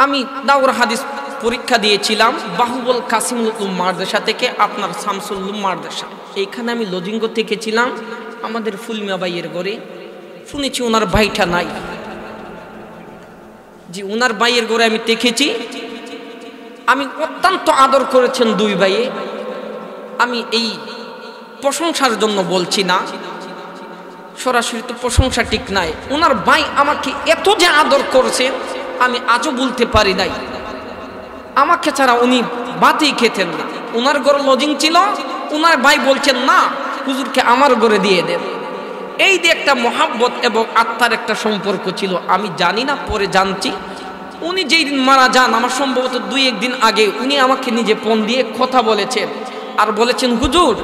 আমি দাওরা হাদিস পরীক্ষা দিয়েছিলাম বাহুবল কাসিমুল উলুম মাদ্রাসা থেকে আপনার শামসুল উলুম মাদ্রাসা। এইখানে আমি লজিঙ্গ থেকেছিলাম আমাদের ফুলমিয়া ভাইয়ের ঘরে। শুনেছি ওনার ভাইটা নাই, যে ওনার ভাইয়ের ঘরে আমি দেখেছি। আমি অত্যন্ত আদর করেছেন দুই ভাইয়ে। আমি এই প্রশংসার জন্য বলছি না, সরাসরি তো প্রশংসা ঠিক নাই। ওনার ভাই আমাকে এত যে আদর করেছে আমি আজও বলতে পারি নাই। আমাকে ছাড়া উনি ভাতই খেতেন না। ওনার ঘরে লজিং ছিল, ওনার ভাই বলছেন না হুজুরকে আমার ঘরে দিয়ে দেন। এই যে একটা মহাব্বত এবং আত্মার একটা সম্পর্ক ছিল, আমি জানি না, পরে জানছি। উনি যেই দিন মারা যান, আমার সম্ভবত 2-1 দিন আগে, উনি আমাকে নিজে ফোন দিয়ে কথা বলেছেন আর বলেছেন, হুজুর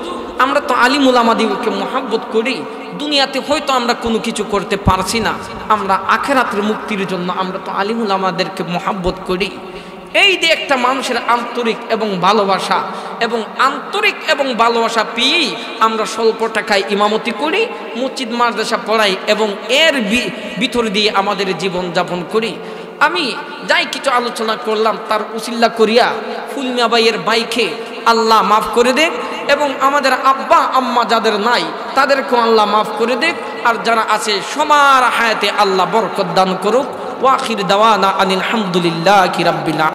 আমরা তো আলিম উলামাদিকে মহাব্বত করি, দুনিয়াতে হয়তো আমরা কোনো কিছু করতে পারছি না, আমরা আখিরাতের মুক্তির জন্য আমরা তো আলিম উলামাদেরকে মহাব্বত করি। এই যে একটা মানুষের আন্তরিক এবং ভালোবাসা পেয়েই আমরা স্বল্প টাকায় ইমামতি করি, মসজিদ মাদ্রাসা পড়াই এবং এর ভিতর দিয়ে আমাদের জীবন যাপন করি। আমি যাই কিছু আলোচনা করলাম তার উসিল্লা করিয়া ফুলমিয়া ভাইয়ের ভাইকে আল্লাহ মাফ করে দেখ, এবং আমাদের আব্বা আম্মা যাদের নাই তাদেরকেও আল্লাহ মাফ করে দেখ, আর যারা আছে সবার হায়াতে আল্লাহ বরকত দান করুক। ওয়া আখির দাওয়ানা আনিল হামদুলিল্লাহি রাব্বিল আলামিন।